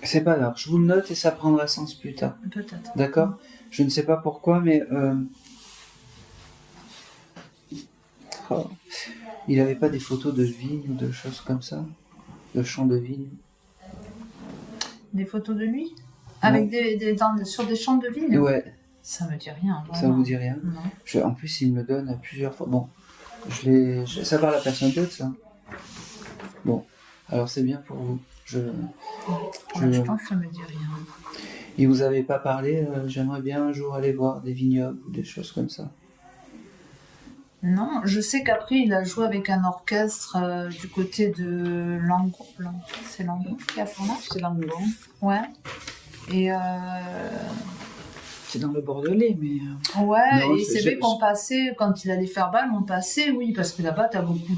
[SPEAKER 1] C'est pas grave, je vous le note et ça prendra sens plus tard.
[SPEAKER 2] Peut-être.
[SPEAKER 1] D'accord? Je ne sais pas pourquoi, mais il n'avait pas des photos de vigne ou de choses comme ça? De champs de vigne?
[SPEAKER 2] Des photos de lui? Avec sur des champs de vigne?
[SPEAKER 1] Ouais.
[SPEAKER 2] Ça me dit rien.
[SPEAKER 1] Ça vous dit rien?
[SPEAKER 2] Non.
[SPEAKER 1] En plus, il me le donne à plusieurs fois. Bon, Ça parle à personne d'autre, ça. Bon, alors c'est bien pour vous.
[SPEAKER 2] Je pense que ça me dit rien.
[SPEAKER 1] Et vous avez pas parlé, j'aimerais bien un jour aller voir des vignobles ou des choses comme ça.
[SPEAKER 2] Non, je sais qu'après il a joué avec un orchestre du côté de Langon. C'est Langon qui a fait là.
[SPEAKER 5] C'est Langon.
[SPEAKER 2] Ouais. Et
[SPEAKER 5] C'est dans le Bordelais, mais...
[SPEAKER 2] ouais,
[SPEAKER 1] Non,
[SPEAKER 2] et c'est vrai qu'on passait, quand il allait faire bal, on passait, oui, parce que là-bas t'as beaucoup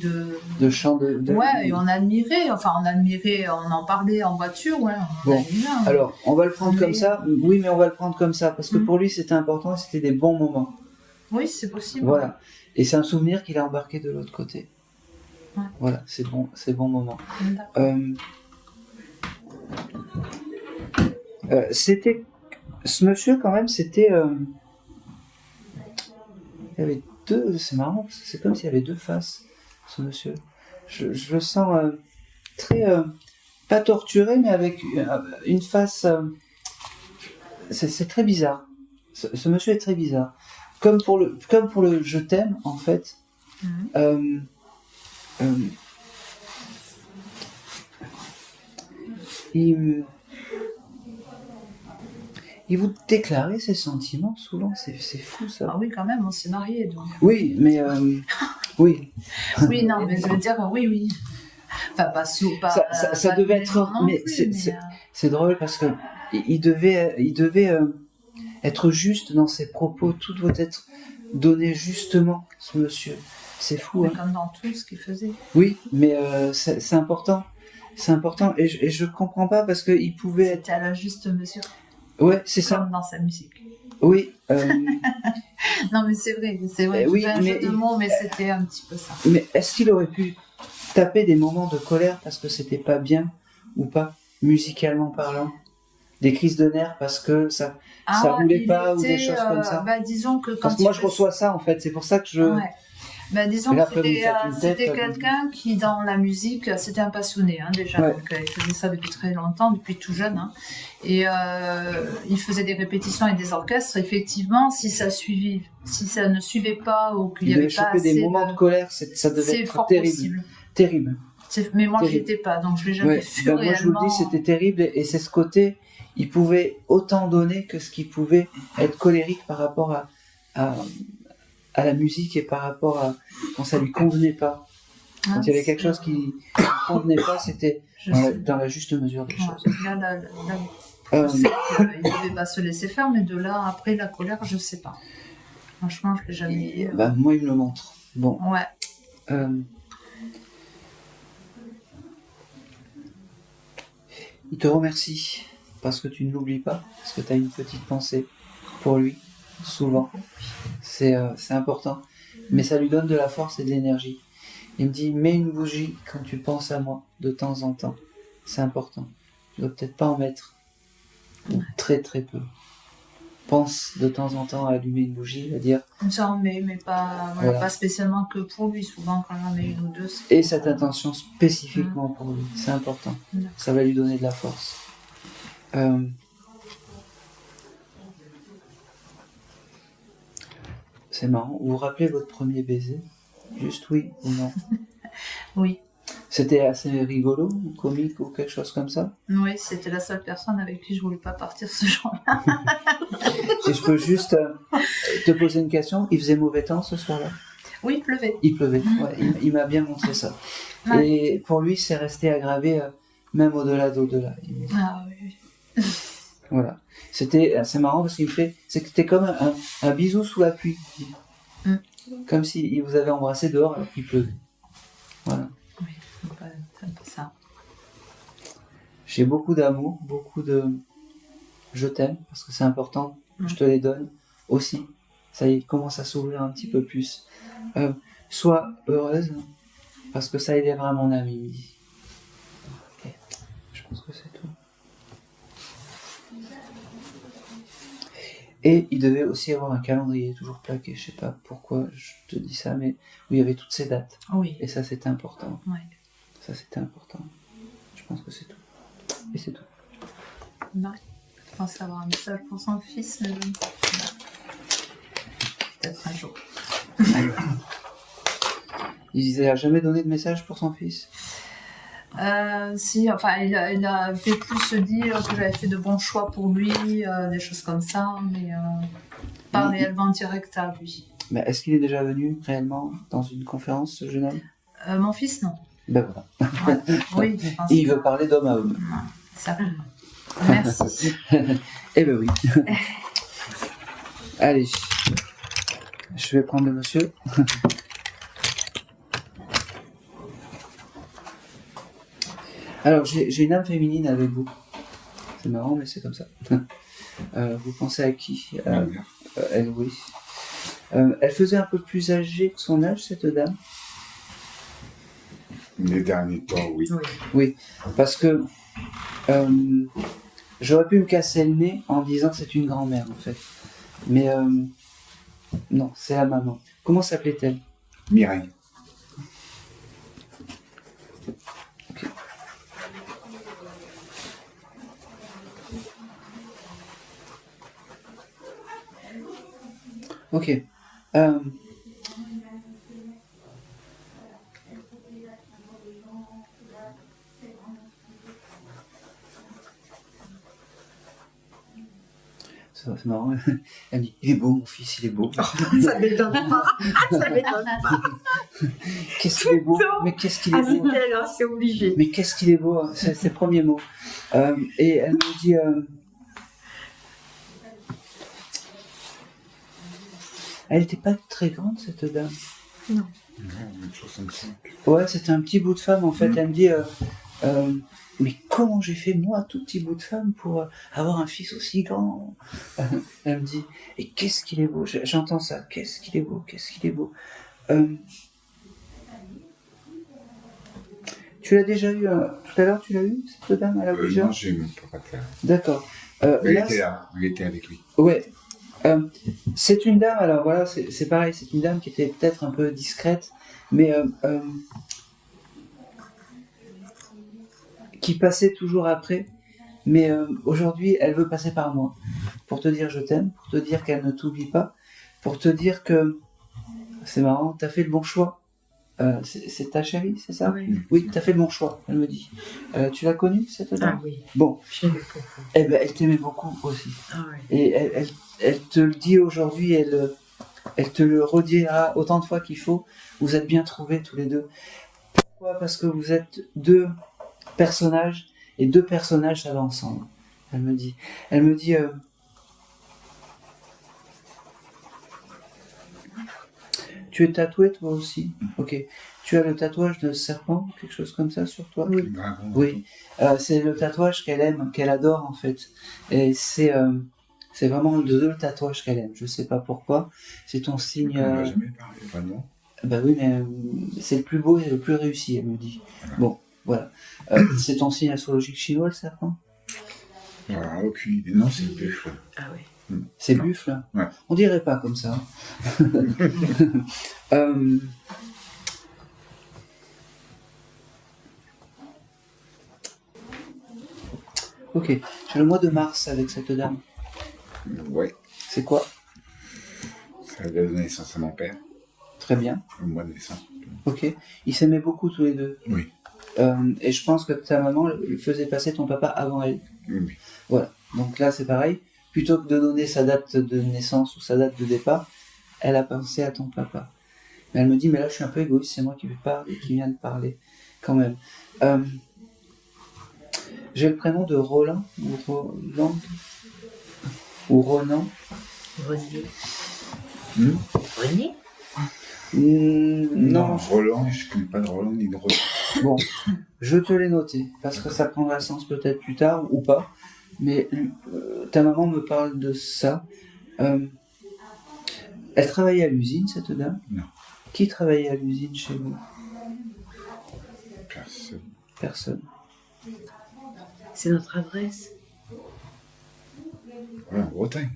[SPEAKER 1] De chants de...
[SPEAKER 2] Ouais, et on admirait, on en parlait en voiture, ouais.
[SPEAKER 1] Bon,
[SPEAKER 2] admirait.
[SPEAKER 1] alors, on va le prendre comme
[SPEAKER 2] Mais-
[SPEAKER 1] ça. Oui, mais on va le prendre comme ça, parce que pour lui, c'était important et c'était des bons moments.
[SPEAKER 2] Oui, c'est possible.
[SPEAKER 1] Voilà. Et c'est un souvenir qu'il a embarqué de l'autre côté.
[SPEAKER 2] Ouais.
[SPEAKER 1] Voilà, c'est bon moment.
[SPEAKER 2] D'accord.
[SPEAKER 1] C'était... Ce monsieur, quand même, c'était... Il y avait deux... C'est marrant, parce que c'est comme s'il y avait deux faces, ce monsieur. Je le sens très... pas torturé, mais avec une face... c'est très bizarre. Ce monsieur est très bizarre. Comme pour le je t'aime, en fait. Il vous déclarait ses sentiments souvent, c'est fou ça.
[SPEAKER 2] Ah oui, quand même, on s'est mariés, donc.
[SPEAKER 1] Oui, mais oui.
[SPEAKER 2] Oui, non, mais je veux dire, oui. Enfin, pas sous, pas.
[SPEAKER 1] Ça
[SPEAKER 2] pas
[SPEAKER 1] devait
[SPEAKER 2] tous les
[SPEAKER 1] être,
[SPEAKER 2] jours non
[SPEAKER 1] mais
[SPEAKER 2] plus,
[SPEAKER 1] c'est drôle parce que il devait être juste dans ses propos, tout doit être donné justement, ce monsieur. C'est fou,
[SPEAKER 2] mais
[SPEAKER 1] hein.
[SPEAKER 2] comme dans tout ce qu'il faisait.
[SPEAKER 1] Oui, mais c'est important. C'est important et je comprends pas parce que il pouvait être.
[SPEAKER 2] C'était à la juste mesure,
[SPEAKER 1] Ouais, c'est ça.
[SPEAKER 2] comme dans sa musique.
[SPEAKER 1] Oui.
[SPEAKER 2] Non, mais c'est vrai.
[SPEAKER 1] Oui,
[SPEAKER 2] Tu fais un
[SPEAKER 1] mais
[SPEAKER 2] jeu de mots, mais c'était un petit peu ça.
[SPEAKER 1] Mais est-ce qu'il aurait pu taper des moments de colère parce que c'était pas bien ou pas, musicalement parlant? Des crises de nerfs parce que ça roulait
[SPEAKER 2] il
[SPEAKER 1] pas ou des
[SPEAKER 2] était,
[SPEAKER 1] choses comme ça?
[SPEAKER 2] Bah, disons que quand
[SPEAKER 1] Parce que moi
[SPEAKER 2] il
[SPEAKER 1] je
[SPEAKER 2] faisait-
[SPEAKER 1] reçois ça en fait, c'est pour ça que je...
[SPEAKER 2] Ouais. Bah, disons
[SPEAKER 1] Et là,
[SPEAKER 2] que
[SPEAKER 1] après, vous me faites une tête,
[SPEAKER 2] c'était
[SPEAKER 1] ça,
[SPEAKER 2] quelqu'un qui, dans la musique, c'était un passionné, hein, déjà.
[SPEAKER 1] Ouais.
[SPEAKER 2] Donc, il faisait ça depuis très longtemps, depuis tout jeune. Hein. Et il faisait des répétitions et des orchestres. Effectivement, si ça ne suivait pas ou qu'il
[SPEAKER 1] Il
[SPEAKER 2] n'y avait
[SPEAKER 1] devait
[SPEAKER 2] pas
[SPEAKER 1] choper
[SPEAKER 2] assez
[SPEAKER 1] des moments de colère, ça devait
[SPEAKER 2] c'est
[SPEAKER 1] être
[SPEAKER 2] fort
[SPEAKER 1] terrible.
[SPEAKER 2] possible.
[SPEAKER 1] Terrible.
[SPEAKER 2] Mais moi, je
[SPEAKER 1] Terrible.
[SPEAKER 2] l'étais pas, donc je l'ai jamais
[SPEAKER 1] Ouais.
[SPEAKER 2] vu
[SPEAKER 1] Ben, moi je vous le
[SPEAKER 2] réellement.
[SPEAKER 1] dis, c'était terrible et c'est ce côté, il pouvait autant donner que ce qu'il pouvait être colérique par rapport à la musique et par rapport à quand ça lui convenait pas. Quand
[SPEAKER 2] Hein,
[SPEAKER 1] il y avait quelque chose qui ne convenait pas, c'était
[SPEAKER 2] je
[SPEAKER 1] dans
[SPEAKER 2] sais.
[SPEAKER 1] dans la juste mesure des
[SPEAKER 2] Ouais.
[SPEAKER 1] choses.
[SPEAKER 2] Là,
[SPEAKER 1] Euh,
[SPEAKER 2] je sais qu'il ne devait pas se laisser faire, mais de là, après, la colère, je sais pas. Franchement, je l'ai jamais eu.
[SPEAKER 1] bah, moi, il me le montre. Bon.
[SPEAKER 2] Ouais.
[SPEAKER 1] Il te remercie parce que tu ne l'oublies pas, parce que tu as une petite pensée pour lui, souvent. C'est important. Mais ça lui donne de la force et de l'énergie. Il me dit, mets une bougie quand tu penses à moi, de temps en temps. C'est important. Tu dois peut-être pas en mettre. Ou très très peu. Pense de temps en temps à allumer une bougie, à dire,
[SPEAKER 2] J'en mets, mais pas,
[SPEAKER 1] Voilà.
[SPEAKER 2] pas spécialement que pour lui. Souvent, quand j'en ai une ou deux, c'est
[SPEAKER 1] et cette intention spécifiquement pour lui. C'est important.
[SPEAKER 2] D'accord.
[SPEAKER 1] Ça va lui donner de la force. C'est marrant. Vous vous rappelez votre premier baiser? Juste oui ou non?
[SPEAKER 2] Oui.
[SPEAKER 1] C'était assez rigolo, ou comique ou quelque chose comme ça?
[SPEAKER 2] Oui, c'était la seule personne avec qui je voulais pas partir ce jour-là.
[SPEAKER 1] Si je peux juste te poser une question, il faisait mauvais temps ce soir-là?
[SPEAKER 2] Oui, il pleuvait.
[SPEAKER 1] Il pleuvait, ouais, il m'a bien montré ça.
[SPEAKER 2] Ouais.
[SPEAKER 1] Et pour lui, c'est resté aggravé même au-delà d'au-delà.
[SPEAKER 2] Ah oui.
[SPEAKER 1] Voilà. C'était assez marrant parce c'était comme un bisou sous la pluie.
[SPEAKER 2] Mm.
[SPEAKER 1] Comme s'il vous avait embrassé dehors alors qu'il pleuvait. Voilà.
[SPEAKER 2] Oui, c'est un peu ça.
[SPEAKER 1] J'ai beaucoup d'amour, beaucoup de je t'aime parce que c'est important que je te les donne aussi. Ça y est, il commence à s'ouvrir un petit peu plus. Sois heureuse parce que ça aidera mon âme, il me dit. Ok. Je pense que c'est tout. Et il devait aussi avoir un calendrier toujours plaqué, je sais pas pourquoi je te dis ça, mais où il y avait toutes ces dates.
[SPEAKER 2] Oui.
[SPEAKER 1] Et ça c'était important.
[SPEAKER 2] Ouais.
[SPEAKER 1] Ça c'était important. Je pense que c'est tout. Et c'est tout.
[SPEAKER 2] Non. Je pense avoir un message pour son fils, mais je ne sais pas. Peut-être un jour.
[SPEAKER 1] Il n'a jamais donné de message pour son fils?
[SPEAKER 2] Si, enfin, il a fait plus se dire que j'avais fait de bons choix pour lui, des choses comme ça, mais pas réellement direct à lui.
[SPEAKER 1] Mais est-ce qu'il est déjà venu réellement dans une conférence, ce jeune homme?
[SPEAKER 2] Mon fils, non.
[SPEAKER 1] Ben voilà.
[SPEAKER 2] Ouais. Oui, je pense.
[SPEAKER 1] Et il veut parler d'homme à homme.
[SPEAKER 2] Ça. Merci.
[SPEAKER 1] Eh ben oui. Allez, je vais prendre le monsieur. Alors, j'ai une âme féminine avec vous. C'est marrant, mais c'est comme ça. Vous pensez à qui?
[SPEAKER 4] Ma mère.
[SPEAKER 1] Elle, oui. Elle faisait un peu plus âgée que son âge, cette dame?
[SPEAKER 4] Les derniers temps, oui.
[SPEAKER 3] Oui.
[SPEAKER 1] Oui, parce que j'aurais pu me casser le nez en disant que c'est une grand-mère, en fait. Mais non, c'est la maman. Comment s'appelait-elle?
[SPEAKER 4] Mireille.
[SPEAKER 1] Ok. C'est marrant. Elle me dit, il est beau, mon fils, il est beau.
[SPEAKER 3] Ça m'étonne pas. Ça m'étonne pas.
[SPEAKER 1] Qu'est-ce qu'il est beau? Mais qu'est-ce qu'il est
[SPEAKER 3] Ah, c'est
[SPEAKER 1] beau?
[SPEAKER 3] elle, hein, c'est obligé.
[SPEAKER 1] Mais qu'est-ce qu'il est beau? Hein. C'est ses premiers mots. Et elle me dit... Elle n'était pas très grande, cette dame.
[SPEAKER 3] Non.
[SPEAKER 4] Non, 65.
[SPEAKER 1] Ouais, c'était un petit bout de femme, en fait. Elle me dit... mais comment j'ai fait, moi, tout petit bout de femme, pour avoir un fils aussi grand? Elle me dit, et qu'est-ce qu'il est beau? J'entends ça, qu'est-ce qu'il est beau, qu'est-ce qu'il est beau. Tu l'as déjà eu, tout à l'heure, tu l'as eu, cette dame, à la Ouija?
[SPEAKER 4] Non, j'ai mon papa de faire.
[SPEAKER 1] D'accord.
[SPEAKER 4] Il
[SPEAKER 1] Là,
[SPEAKER 4] était là, il était avec lui.
[SPEAKER 1] ouais. C'est une dame, alors voilà, c'est pareil, c'est une dame qui était peut-être un peu discrète, mais qui passait toujours après, mais aujourd'hui elle veut passer par moi, pour te dire je t'aime, pour te dire qu'elle ne t'oublie pas, pour te dire que, c'est marrant, t'as fait le bon choix. C'est ta chérie, c'est ça?
[SPEAKER 3] Oui.
[SPEAKER 1] Oui, t'as fait le bon choix, elle me dit. Tu l'as connue, cette dame?
[SPEAKER 3] Ah oui.
[SPEAKER 1] Bon,
[SPEAKER 3] Je l'aimais beaucoup.
[SPEAKER 1] eh ben, elle t'aimait beaucoup aussi.
[SPEAKER 3] Ah oui.
[SPEAKER 1] Et elle te le dit aujourd'hui, elle te le redira autant de fois qu'il faut. Vous êtes bien trouvés tous les deux. Pourquoi? Parce que vous êtes deux personnages, et deux personnages, ça va ensemble. Elle me dit, tu es tatoué toi aussi? Ok. Tu as le tatouage de serpent, quelque chose comme ça sur toi?
[SPEAKER 3] Oui.
[SPEAKER 4] Dragon.
[SPEAKER 1] Oui. C'est le tatouage qu'elle aime, qu'elle adore en fait. Et c'est vraiment le tatouage qu'elle aime. Je sais pas pourquoi. C'est ton signe.
[SPEAKER 4] On n'a jamais parlé, vraiment.
[SPEAKER 1] Bah oui, mais c'est le plus beau et le plus réussi, elle me dit.
[SPEAKER 4] Voilà.
[SPEAKER 1] Bon, voilà. C'est ton signe astrologique chinois, le serpent?
[SPEAKER 4] Voilà, aucune idée. Non, c'est le buffle.
[SPEAKER 3] Ah oui.
[SPEAKER 1] C'est
[SPEAKER 4] Non.
[SPEAKER 1] buffle?
[SPEAKER 4] Ouais.
[SPEAKER 1] On dirait pas comme ça. Ok, j'ai le mois de mars avec cette dame.
[SPEAKER 4] Ouais,
[SPEAKER 1] C'est quoi?
[SPEAKER 4] ça a donné naissance à mon père,
[SPEAKER 1] Très bien.
[SPEAKER 4] au mois de décembre.
[SPEAKER 1] Ok. Ils s'aimaient beaucoup tous les deux.
[SPEAKER 4] Oui,
[SPEAKER 1] Et je pense que ta maman faisait passer ton papa avant elle.
[SPEAKER 4] oui.
[SPEAKER 1] Voilà. Donc là, c'est pareil. Plutôt que de donner sa date de naissance ou sa date de départ, elle a pensé à ton papa. Mais elle me dit, mais là, je suis un peu égoïste, c'est moi qui parle et qui viens de parler, quand même. J'ai le prénom de Roland, ou Roland, ou Ronan.
[SPEAKER 3] Renier.
[SPEAKER 4] Hmm?
[SPEAKER 3] Renier?
[SPEAKER 1] Non,
[SPEAKER 4] Roland, je ne connais pas de Roland ni de Roland.
[SPEAKER 1] bon, je te l'ai noté, parce que ça prendra sens peut-être plus tard, ou pas. Mais ta maman me parle de ça. Elle travaillait à l'usine, cette dame?
[SPEAKER 4] Non.
[SPEAKER 1] Qui travaillait à l'usine chez vous?
[SPEAKER 4] Personne.
[SPEAKER 1] Personne.
[SPEAKER 3] C'est notre adresse.
[SPEAKER 4] Ouais, en Bretagne.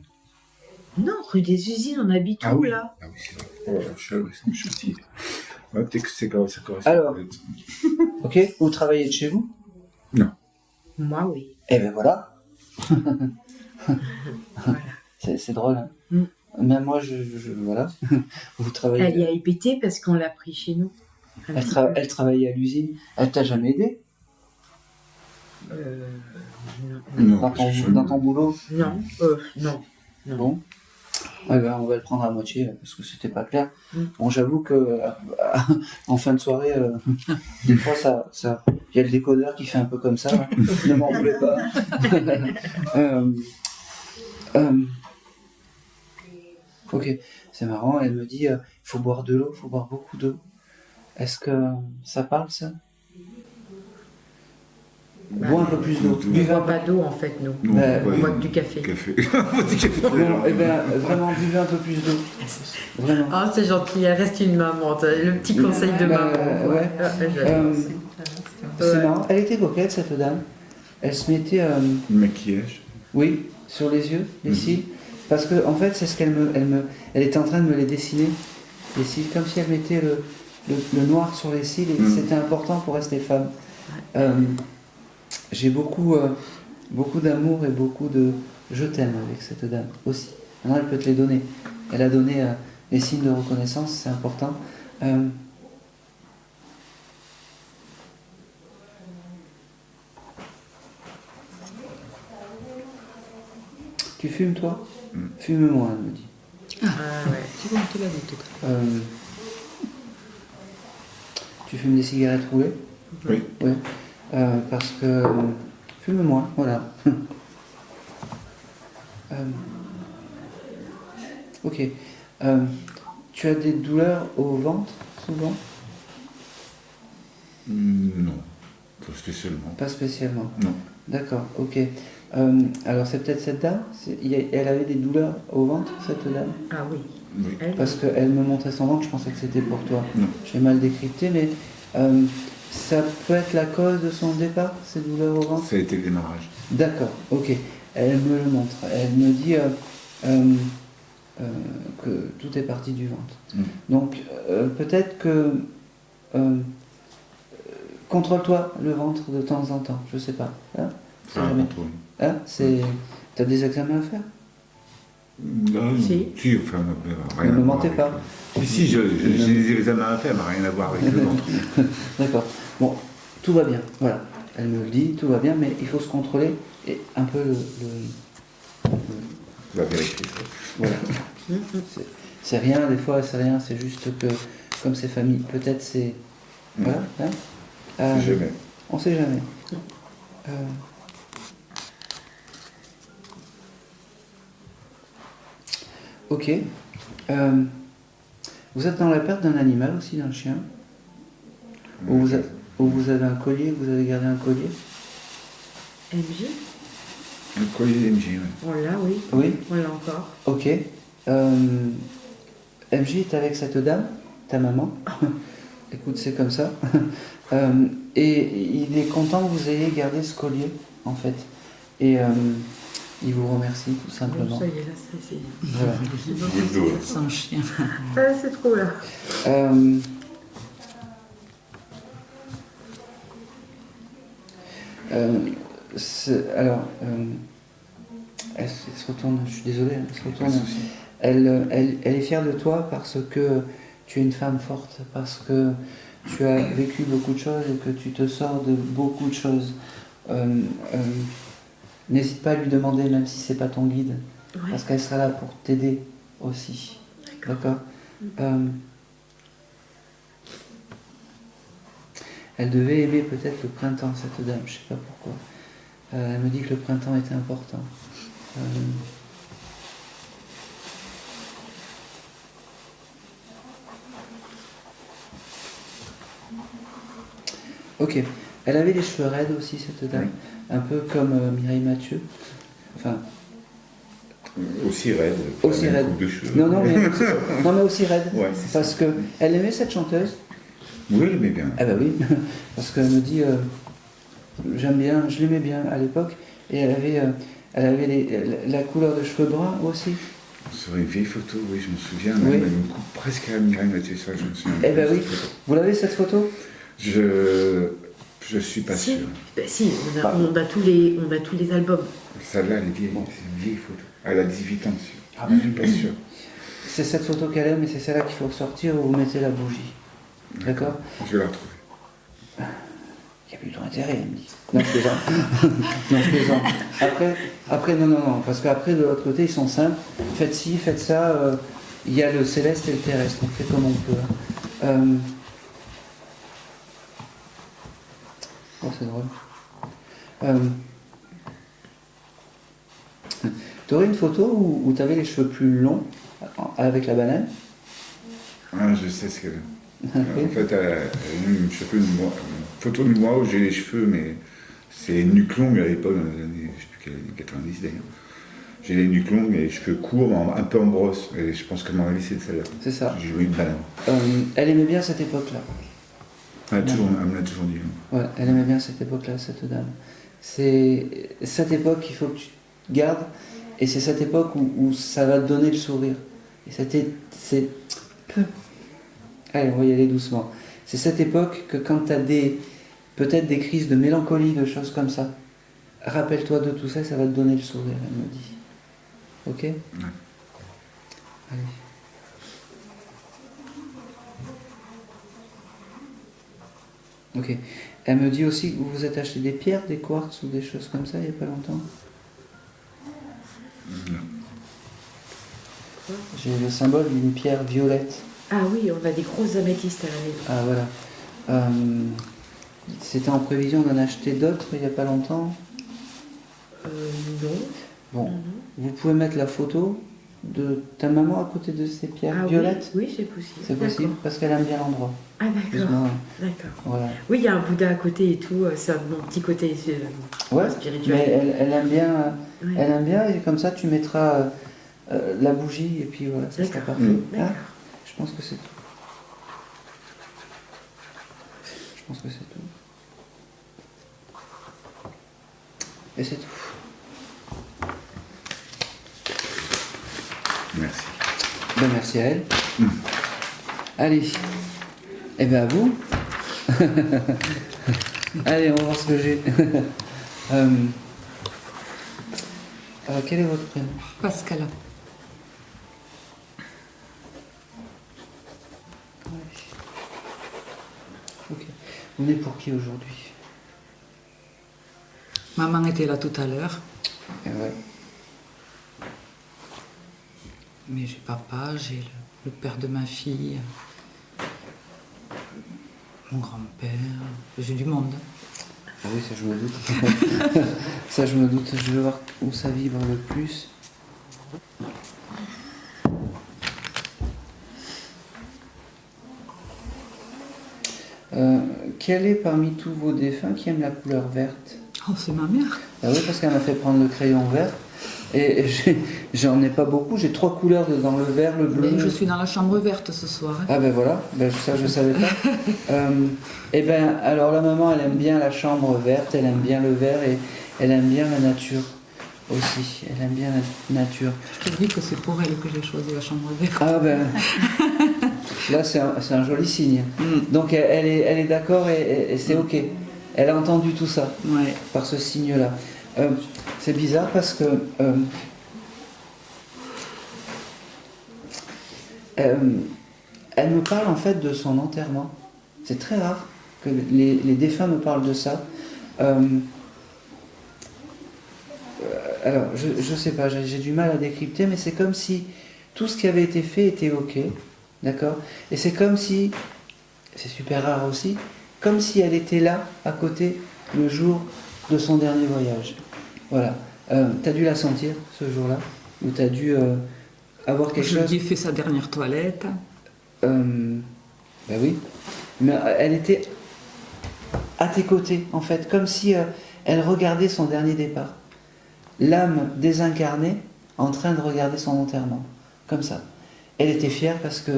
[SPEAKER 3] Non, rue des Usines, on habite où
[SPEAKER 4] oui.
[SPEAKER 3] là?
[SPEAKER 4] Ah oui, c'est vrai. Oh, je suis à l'ouest, je suis fatigué. Ouais, peut-être que c'est comme ça correspond.
[SPEAKER 1] Alors.
[SPEAKER 4] peut-être.
[SPEAKER 1] Ok, vous travaillez de chez vous?
[SPEAKER 4] Non.
[SPEAKER 3] Moi, oui.
[SPEAKER 1] Eh ben voilà.
[SPEAKER 3] Voilà.
[SPEAKER 1] C'est drôle, hein.
[SPEAKER 3] Mm.
[SPEAKER 1] Même moi, voilà. Vous travaillez.
[SPEAKER 3] Elle y a épété parce qu'on l'a pris chez nous.
[SPEAKER 1] Elle travaillait à l'usine. Elle t'a jamais aidé
[SPEAKER 3] Non.
[SPEAKER 4] Non, parce que je-
[SPEAKER 1] dans ton boulot?
[SPEAKER 3] Non, non. Non.
[SPEAKER 1] Bon. Ouais, ben, on va le prendre à moitié parce que c'était pas clair. Bon, j'avoue que en fin de soirée, des fois, il y a le décodeur qui fait un peu comme ça. Hein. Ne m'en voulez pas. Ok, c'est marrant. Elle me dit, il faut boire de l'eau, il faut boire beaucoup d'eau. Est-ce que ça parle ça? Bois un peu plus d'eau.
[SPEAKER 3] On ne
[SPEAKER 1] Buvez un
[SPEAKER 3] boit pas d'eau en fait, nous.
[SPEAKER 4] Non,
[SPEAKER 1] Ouais,
[SPEAKER 3] On
[SPEAKER 4] ouais,
[SPEAKER 3] boit que du café.
[SPEAKER 4] Café. On boit du café tous les
[SPEAKER 1] Bon,
[SPEAKER 4] jours.
[SPEAKER 1] eh ben, vraiment, buvez un peu plus d'eau. Vraiment.
[SPEAKER 3] Ah, c'est gentil, elle reste une maman. Le petit conseil de
[SPEAKER 1] Bah,
[SPEAKER 3] maman.
[SPEAKER 1] ouais.
[SPEAKER 3] J'adore.
[SPEAKER 1] C'est
[SPEAKER 3] Ouais.
[SPEAKER 1] marrant. Elle était coquette, cette dame. Elle se mettait,
[SPEAKER 4] Le maquillage.
[SPEAKER 1] oui, sur les yeux, les cils. Parce que, en fait, c'est ce elle était en train de me les dessiner. Les cils, comme si elle mettait le noir sur les cils. Et c'était important pour rester femme. J'ai beaucoup d'amour et beaucoup de je t'aime avec cette dame aussi. Maintenant, elle peut te les donner. Elle a donné les signes de reconnaissance, c'est important. Tu fumes, toi? Fume-moi, elle me dit.
[SPEAKER 3] Ah ouais. C'est bon, tu l'as dit tout à l'heure.
[SPEAKER 1] Tu fumes des cigarettes roulées?
[SPEAKER 4] Oui.
[SPEAKER 1] Oui. Parce que... fume-moi, voilà. Ok. Tu as des douleurs au ventre, souvent?
[SPEAKER 4] Non, pas spécialement.
[SPEAKER 1] Pas spécialement.
[SPEAKER 4] Non.
[SPEAKER 1] D'accord, ok. Alors c'est peut-être cette dame? Elle avait des douleurs au ventre, cette dame?
[SPEAKER 3] Ah oui.
[SPEAKER 4] Oui.
[SPEAKER 3] Elle,
[SPEAKER 1] Parce qu'elle me montrait son ventre, je pensais que c'était pour toi.
[SPEAKER 4] Non.
[SPEAKER 1] J'ai mal décrypté, mais ça peut être la cause de son départ, ces douleurs au ventre?
[SPEAKER 4] Ça a été le démarrage.
[SPEAKER 1] D'accord, ok. Elle me le montre. Elle me dit que tout est parti du ventre. Donc peut-être que contrôle-toi le ventre de temps en temps, je sais pas. Hein? C'est
[SPEAKER 4] Enfin,
[SPEAKER 1] jamais-
[SPEAKER 4] contrôle.
[SPEAKER 1] Hein? T'as des examens à faire?
[SPEAKER 4] Non,
[SPEAKER 3] Si.
[SPEAKER 4] Si, enfin, rien
[SPEAKER 1] Ne
[SPEAKER 4] à
[SPEAKER 1] me
[SPEAKER 4] voir
[SPEAKER 1] mentez
[SPEAKER 4] avec
[SPEAKER 1] pas.
[SPEAKER 4] le- Si, j'ai des examens à faire, mais rien à voir avec le ventre.
[SPEAKER 1] D'accord. Bon, tout va bien. Voilà. Elle me le dit, tout va bien, mais il faut se contrôler et un peu
[SPEAKER 4] On va vérifier ça.
[SPEAKER 1] voilà. C'est rien, des fois c'est rien, c'est juste que comme c'est famille, peut-être c'est. Voilà. Hein?
[SPEAKER 4] On sait jamais.
[SPEAKER 1] On sait jamais. Ok. Vous êtes dans la perte d'un animal aussi, d'un chien? Ou vous avez un collier, vous avez gardé un collier?
[SPEAKER 3] MJ,
[SPEAKER 4] Le collier MJ, oui.
[SPEAKER 3] on l'a, oui.
[SPEAKER 1] Oui.
[SPEAKER 3] On l'a encore.
[SPEAKER 1] Ok. MJ est avec cette dame, ta maman. Écoute, c'est comme ça. Et il est content que vous ayez gardé ce collier, en fait. Et il vous remercie tout simplement.
[SPEAKER 3] Ça y est, là, c'est...
[SPEAKER 1] Voilà.
[SPEAKER 4] Goutte d'eau, là.
[SPEAKER 5] Son chien.
[SPEAKER 3] Ah, c'est trop là.
[SPEAKER 1] Alors, elle se retourne, je suis désolé, elle se
[SPEAKER 4] Pas
[SPEAKER 1] retourne.
[SPEAKER 4] de souci.
[SPEAKER 1] Elle est fière de toi parce que tu es une femme forte, parce que tu as vécu beaucoup de choses et que tu te sors de beaucoup de choses. N'hésite pas à lui demander, même si c'est pas ton guide,
[SPEAKER 3] Ouais.
[SPEAKER 1] parce qu'elle sera là pour t'aider aussi. D'accord. Elle devait aimer peut-être le printemps, cette dame, je sais pas pourquoi. Elle me dit que le printemps était important. Ok. Elle avait les cheveux raides aussi, cette dame. Un peu comme Mireille Mathieu. Enfin,
[SPEAKER 4] Aussi raide. pas
[SPEAKER 1] aussi
[SPEAKER 4] la même
[SPEAKER 1] raide.
[SPEAKER 4] coupe de cheveux.
[SPEAKER 1] Non, mais aussi raide.
[SPEAKER 4] Ouais, c'est ça.
[SPEAKER 1] Parce que elle aimait cette chanteuse.
[SPEAKER 4] Oui, mais bien.
[SPEAKER 1] Ah bah oui, parce qu'elle me dit, j'aime bien, je l'aimais bien à l'époque, et elle avait la couleur de cheveux bruns aussi.
[SPEAKER 4] Sur une vieille photo, oui, je me souviens.
[SPEAKER 1] Oui.
[SPEAKER 4] Même, elle me coupe presque à Mireille Mathieu, ça, je me souviens.
[SPEAKER 1] Eh ben
[SPEAKER 4] de
[SPEAKER 1] oui.
[SPEAKER 4] cette photo.
[SPEAKER 1] Vous l'avez cette photo?
[SPEAKER 4] Je suis pas
[SPEAKER 3] Si,
[SPEAKER 4] sûr.
[SPEAKER 3] ben, si, on a tous les albums.
[SPEAKER 4] Celle-là, elle est vieille. C'est une vieille photo. Elle a 18 ans dessus.
[SPEAKER 1] Ah
[SPEAKER 4] Je suis pas sûr.
[SPEAKER 1] C'est cette photo qu'elle aime, et c'est celle-là qu'il faut ressortir où vous mettez la bougie. D'accord?
[SPEAKER 4] Je vais la retrouver.
[SPEAKER 1] Il n'y a plus tout intérêt, elle me dit. Non, je plaisante. Non, je plaisante. Après, non, parce qu'après, de l'autre côté, ils sont simples. Faites ci, faites ça. Il y a le céleste et le terrestre. On fait comme on peut. Oh, c'est drôle. Tu aurais une photo où tu avais les cheveux plus longs avec la banane?
[SPEAKER 4] Ah, je sais ce qu'elle a. En fait, elle a une photo de moi où j'ai les cheveux, mais c'est une nuque longue à l'époque, dans les années, je sais plus quelle année, 90 d'ailleurs. J'ai les nuques longues et les cheveux courts, un peu en brosse. Et je pense que ma vie, c'est de celle-là.
[SPEAKER 1] C'est ça.
[SPEAKER 4] J'ai joué une banane.
[SPEAKER 1] Elle aimait bien cette époque-là.
[SPEAKER 4] Elle me l'a toujours dit.
[SPEAKER 1] Ouais, elle aimait bien cette époque-là, cette dame. C'est cette époque qu'il faut que tu gardes, et c'est cette époque où ça va te donner le sourire. Et c'est peu. Allez, on va y aller doucement. C'est cette époque que quand tu as peut-être des crises de mélancolie, de choses comme ça, rappelle-toi de tout ça, ça va te donner le sourire, elle me dit. Ok?
[SPEAKER 4] Ouais.
[SPEAKER 1] Allez. Ok. Elle me dit aussi que vous vous êtes acheté des pierres, des quartz ou des choses comme ça il n'y a pas longtemps.
[SPEAKER 4] Non.
[SPEAKER 1] J'ai le symbole d'une pierre violette.
[SPEAKER 3] Ah oui, on a des grosses améthystes à la maison.
[SPEAKER 1] Ah voilà. C'était en prévision d'en acheter d'autres il n'y a pas longtemps.
[SPEAKER 3] Non.
[SPEAKER 1] Bon,
[SPEAKER 3] Non.
[SPEAKER 1] vous pouvez mettre la photo de ta maman à côté de ces pierres
[SPEAKER 3] Ah
[SPEAKER 1] violettes.
[SPEAKER 3] oui, oui, c'est possible.
[SPEAKER 1] C'est possible
[SPEAKER 3] D'accord.
[SPEAKER 1] parce qu'elle aime bien l'endroit.
[SPEAKER 3] Ah d'accord.
[SPEAKER 1] Excuse-moi.
[SPEAKER 3] D'accord.
[SPEAKER 1] Voilà.
[SPEAKER 3] Oui, il y a un Bouddha à côté et tout, ça mon petit côté
[SPEAKER 1] Ouais,
[SPEAKER 3] spirituel.
[SPEAKER 1] mais elle aime bien.
[SPEAKER 3] Ouais.
[SPEAKER 1] Elle aime bien et comme ça tu mettras la bougie et puis voilà, ça sera
[SPEAKER 3] D'accord.
[SPEAKER 1] parfait.
[SPEAKER 3] D'accord.
[SPEAKER 1] Ah, je pense que c'est tout. Je pense que c'est tout. Et c'est tout.
[SPEAKER 4] Merci.
[SPEAKER 1] Ben, merci à elle. Allez. Eh bien à vous. Allez, on va voir ce que j'ai. Quel est votre prénom?
[SPEAKER 5] Pascal.
[SPEAKER 1] Ok. Vous venez pour qui aujourd'hui?
[SPEAKER 5] Maman était là tout à l'heure,
[SPEAKER 1] Eh ouais.
[SPEAKER 5] mais j'ai papa, j'ai le père de ma fille, mon grand-père, j'ai du monde.
[SPEAKER 1] Ah oui, ça je me doute. Ça je me doute. Je vais voir où ça vibre le plus. Quel est parmi tous vos défunts qui aime la couleur verte?
[SPEAKER 5] Oh, c'est ma mère.
[SPEAKER 1] Ah oui, parce qu'elle m'a fait prendre le crayon vert. Et j'en ai pas beaucoup, j'ai 3 couleurs dedans, le vert, le bleu.
[SPEAKER 5] Mais je suis dans la chambre verte ce soir. Hein.
[SPEAKER 1] Ah ben voilà, ben ça je savais pas. Et ben alors la maman elle aime bien la chambre verte, elle aime bien le vert et elle aime bien la nature aussi. Elle aime bien la nature.
[SPEAKER 5] Je te dis que c'est pour elle que j'ai choisi la chambre verte.
[SPEAKER 1] Ah ben là c'est un joli signe. Donc elle est d'accord et c'est ok. Elle a entendu tout ça
[SPEAKER 5] Ouais.
[SPEAKER 1] par ce signe-là. C'est bizarre parce que elle me parle en fait de son enterrement. C'est très rare que les défunts me parlent de ça. Alors, je sais pas, j'ai du mal à décrypter, mais c'est comme si tout ce qui avait été fait était ok, d'accord? Et c'est comme si, c'est super rare aussi, comme si elle était là, à côté, le jour de son dernier voyage. Voilà. T'as dû la sentir, ce jour-là? Ou t'as dû avoir quelque
[SPEAKER 5] Je
[SPEAKER 1] chose?
[SPEAKER 5] lui ai fait sa dernière toilette.
[SPEAKER 1] Ben oui. Mais elle était à tes côtés, en fait, comme si elle regardait son dernier départ. L'âme désincarnée en train de regarder son enterrement. Comme ça. Elle était fière parce que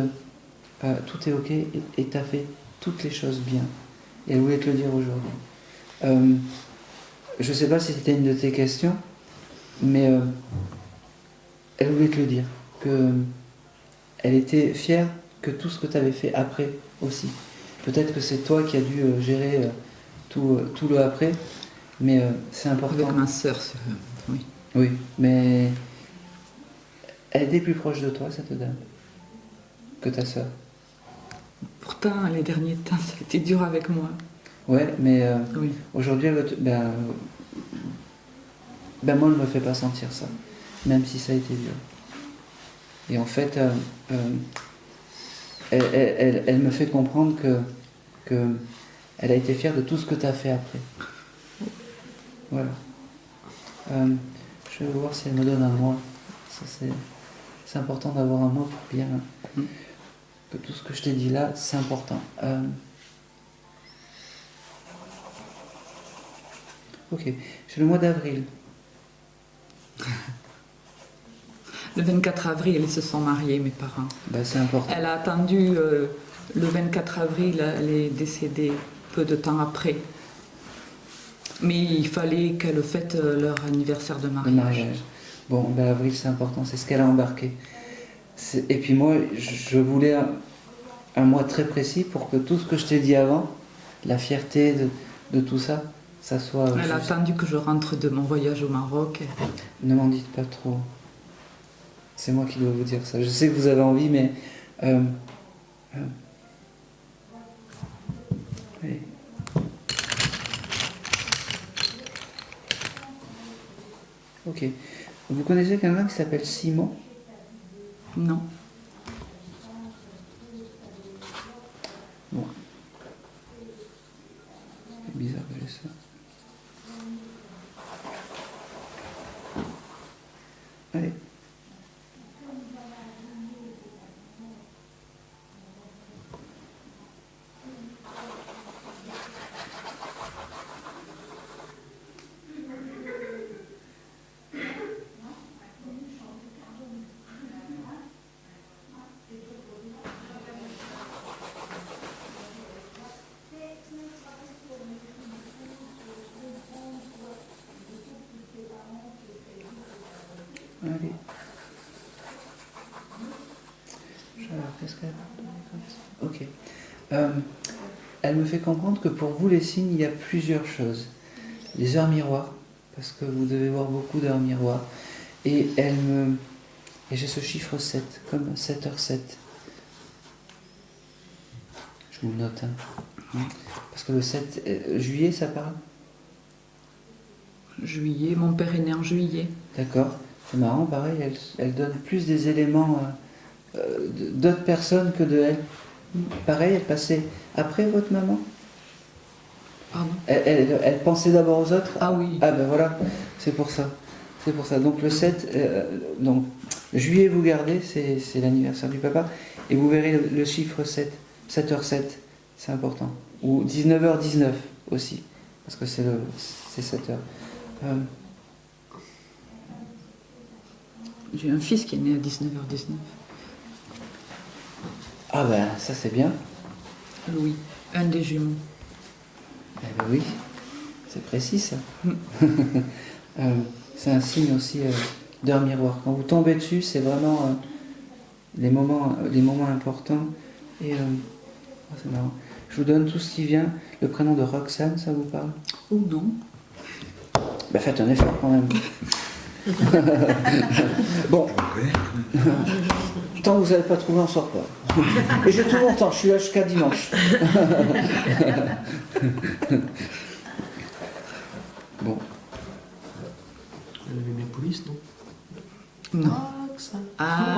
[SPEAKER 1] tout est ok et t'as fait toutes les choses bien. Et elle voulait te le dire aujourd'hui. Je sais pas si c'était une de tes questions, mais elle voulait te le dire. Que elle était fière que tout ce que tu avais fait après aussi. Peut-être que c'est toi qui as dû gérer tout le après, mais c'est important.
[SPEAKER 5] Avec ma sœur, oui.
[SPEAKER 1] Oui, mais elle était plus proche de toi, cette dame, que ta sœur.
[SPEAKER 5] Pourtant, les derniers temps, ça a été dur avec moi.
[SPEAKER 1] Ouais, mais
[SPEAKER 5] Oui.
[SPEAKER 1] aujourd'hui, moi, elle ne me fait pas sentir ça, même si ça a été dur. Et en fait, elle me fait comprendre que elle a été fière de tout ce que tu as fait après. Voilà. Je vais voir si elle me donne un mois. Ça, c'est important d'avoir un mois pour bien... que tout ce que je t'ai dit là, c'est important. Ok, j'ai le mois d'avril.
[SPEAKER 5] Le 24 avril, ils se sont mariés, mes parents.
[SPEAKER 1] Ben, c'est important.
[SPEAKER 5] Elle a attendu le 24 avril, elle est décédée peu de temps après. Mais il fallait qu'elle fête leur anniversaire de
[SPEAKER 1] Le
[SPEAKER 5] mariage.
[SPEAKER 1] mariage. Bon, ben, avril, c'est important, c'est ce qu'elle a embarqué. Et puis moi, je voulais un mois très précis pour que tout ce que je t'ai dit avant, la fierté de tout ça, ça soit...
[SPEAKER 5] Elle a attendu que je rentre de mon voyage au Maroc.
[SPEAKER 1] Ne m'en dites pas trop. C'est moi qui dois vous dire ça. Je sais que vous avez envie, mais... Allez. Ok. Vous connaissez quelqu'un qui s'appelle Simon?
[SPEAKER 5] Non.
[SPEAKER 1] Bon. C'est bizarre que j'ai ça. Allez. Allez. Qu'est-ce qu'elle a? Ok. Elle me fait comprendre que pour vous, les signes, il y a plusieurs choses. Les heures miroirs, parce que vous devez voir beaucoup d'heures miroirs. Et et j'ai ce chiffre 7, comme 7h7. Je vous le note. Hein. Parce que le 7 juillet, ça parle?
[SPEAKER 5] Juillet, mon père est né en juillet.
[SPEAKER 1] D'accord. C'est marrant, pareil, elle donne plus des éléments d'autres personnes que de elle. Pareil, elle passait après votre maman?
[SPEAKER 5] Pardon?
[SPEAKER 1] Elle pensait d'abord aux autres?
[SPEAKER 5] Ah oui.
[SPEAKER 1] Ah ben voilà, c'est pour ça. C'est pour ça. Donc le 7, donc juillet vous gardez, c'est l'anniversaire du papa, et vous verrez le chiffre 7, 7h7, c'est important. Ou 19h19 aussi, parce que c'est 7h.
[SPEAKER 5] J'ai un fils qui est né à 19h19.
[SPEAKER 1] Ah ben ça c'est bien.
[SPEAKER 5] Louis, un des jumeaux.
[SPEAKER 1] Eh ben oui, c'est précis ça. C'est un signe aussi d'heure miroir. Quand vous tombez dessus, c'est vraiment les moments importants. Et c'est marrant. Je vous donne tout ce qui vient. Le prénom de Roxane, ça vous parle?
[SPEAKER 5] Ou non.
[SPEAKER 1] Ben faites un effort quand même. Bon. Tant que vous n'avez pas trouvé, on sort pas. Et j'ai tout mon temps, je suis là jusqu'à dimanche. Bon.
[SPEAKER 6] Elle avait bien police, non?
[SPEAKER 5] Non.
[SPEAKER 6] Ah, que ça.
[SPEAKER 5] Ah,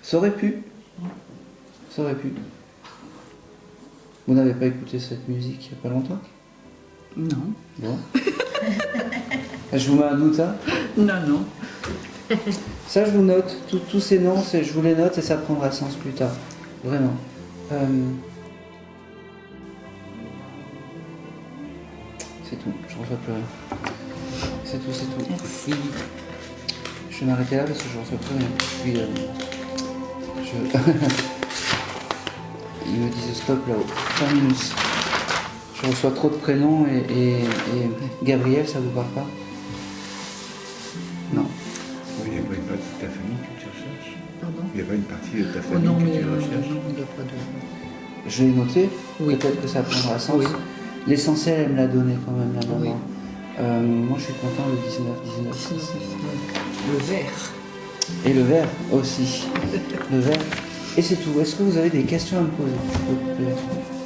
[SPEAKER 1] Ça aurait pu. Ça aurait pu. Vous n'avez pas écouté cette musique il n'y a pas longtemps?
[SPEAKER 5] non.
[SPEAKER 1] Bon. Je vous mets un doute, hein?
[SPEAKER 5] Non, non.
[SPEAKER 1] Ça, je vous note. Tous ces noms, je vous les note et ça prendra sens plus tard. Vraiment. C'est tout. Je ne reçois plus rien. C'est tout, c'est tout.
[SPEAKER 5] Merci.
[SPEAKER 1] Je vais m'arrêter là parce que je ne reçois plus rien. Puis, Ils me disent stop là-haut. Terminus. Je reçois trop de prénoms et Gabriel, ça vous parle pas? Non.
[SPEAKER 4] Il n'y a pas une partie de ta famille que tu recherches?
[SPEAKER 5] Pardon?
[SPEAKER 4] Il n'y a pas une partie de ta
[SPEAKER 5] Oh
[SPEAKER 4] famille
[SPEAKER 5] non,
[SPEAKER 4] que
[SPEAKER 5] mais
[SPEAKER 4] tu recherches?
[SPEAKER 5] non, il n'y a pas de...
[SPEAKER 1] Je l'ai noté.
[SPEAKER 5] Oui.
[SPEAKER 1] Peut-être que ça prendra sens.
[SPEAKER 5] Oui.
[SPEAKER 1] L'essentiel, elle me l'a donné quand même, la maman.
[SPEAKER 5] Oui.
[SPEAKER 1] Moi, je suis content le 19.
[SPEAKER 5] 19, le vert.
[SPEAKER 1] Et le verre aussi. Le verre. Et c'est tout. Est-ce que vous avez des questions à me poser? Je peux couper là-dessus.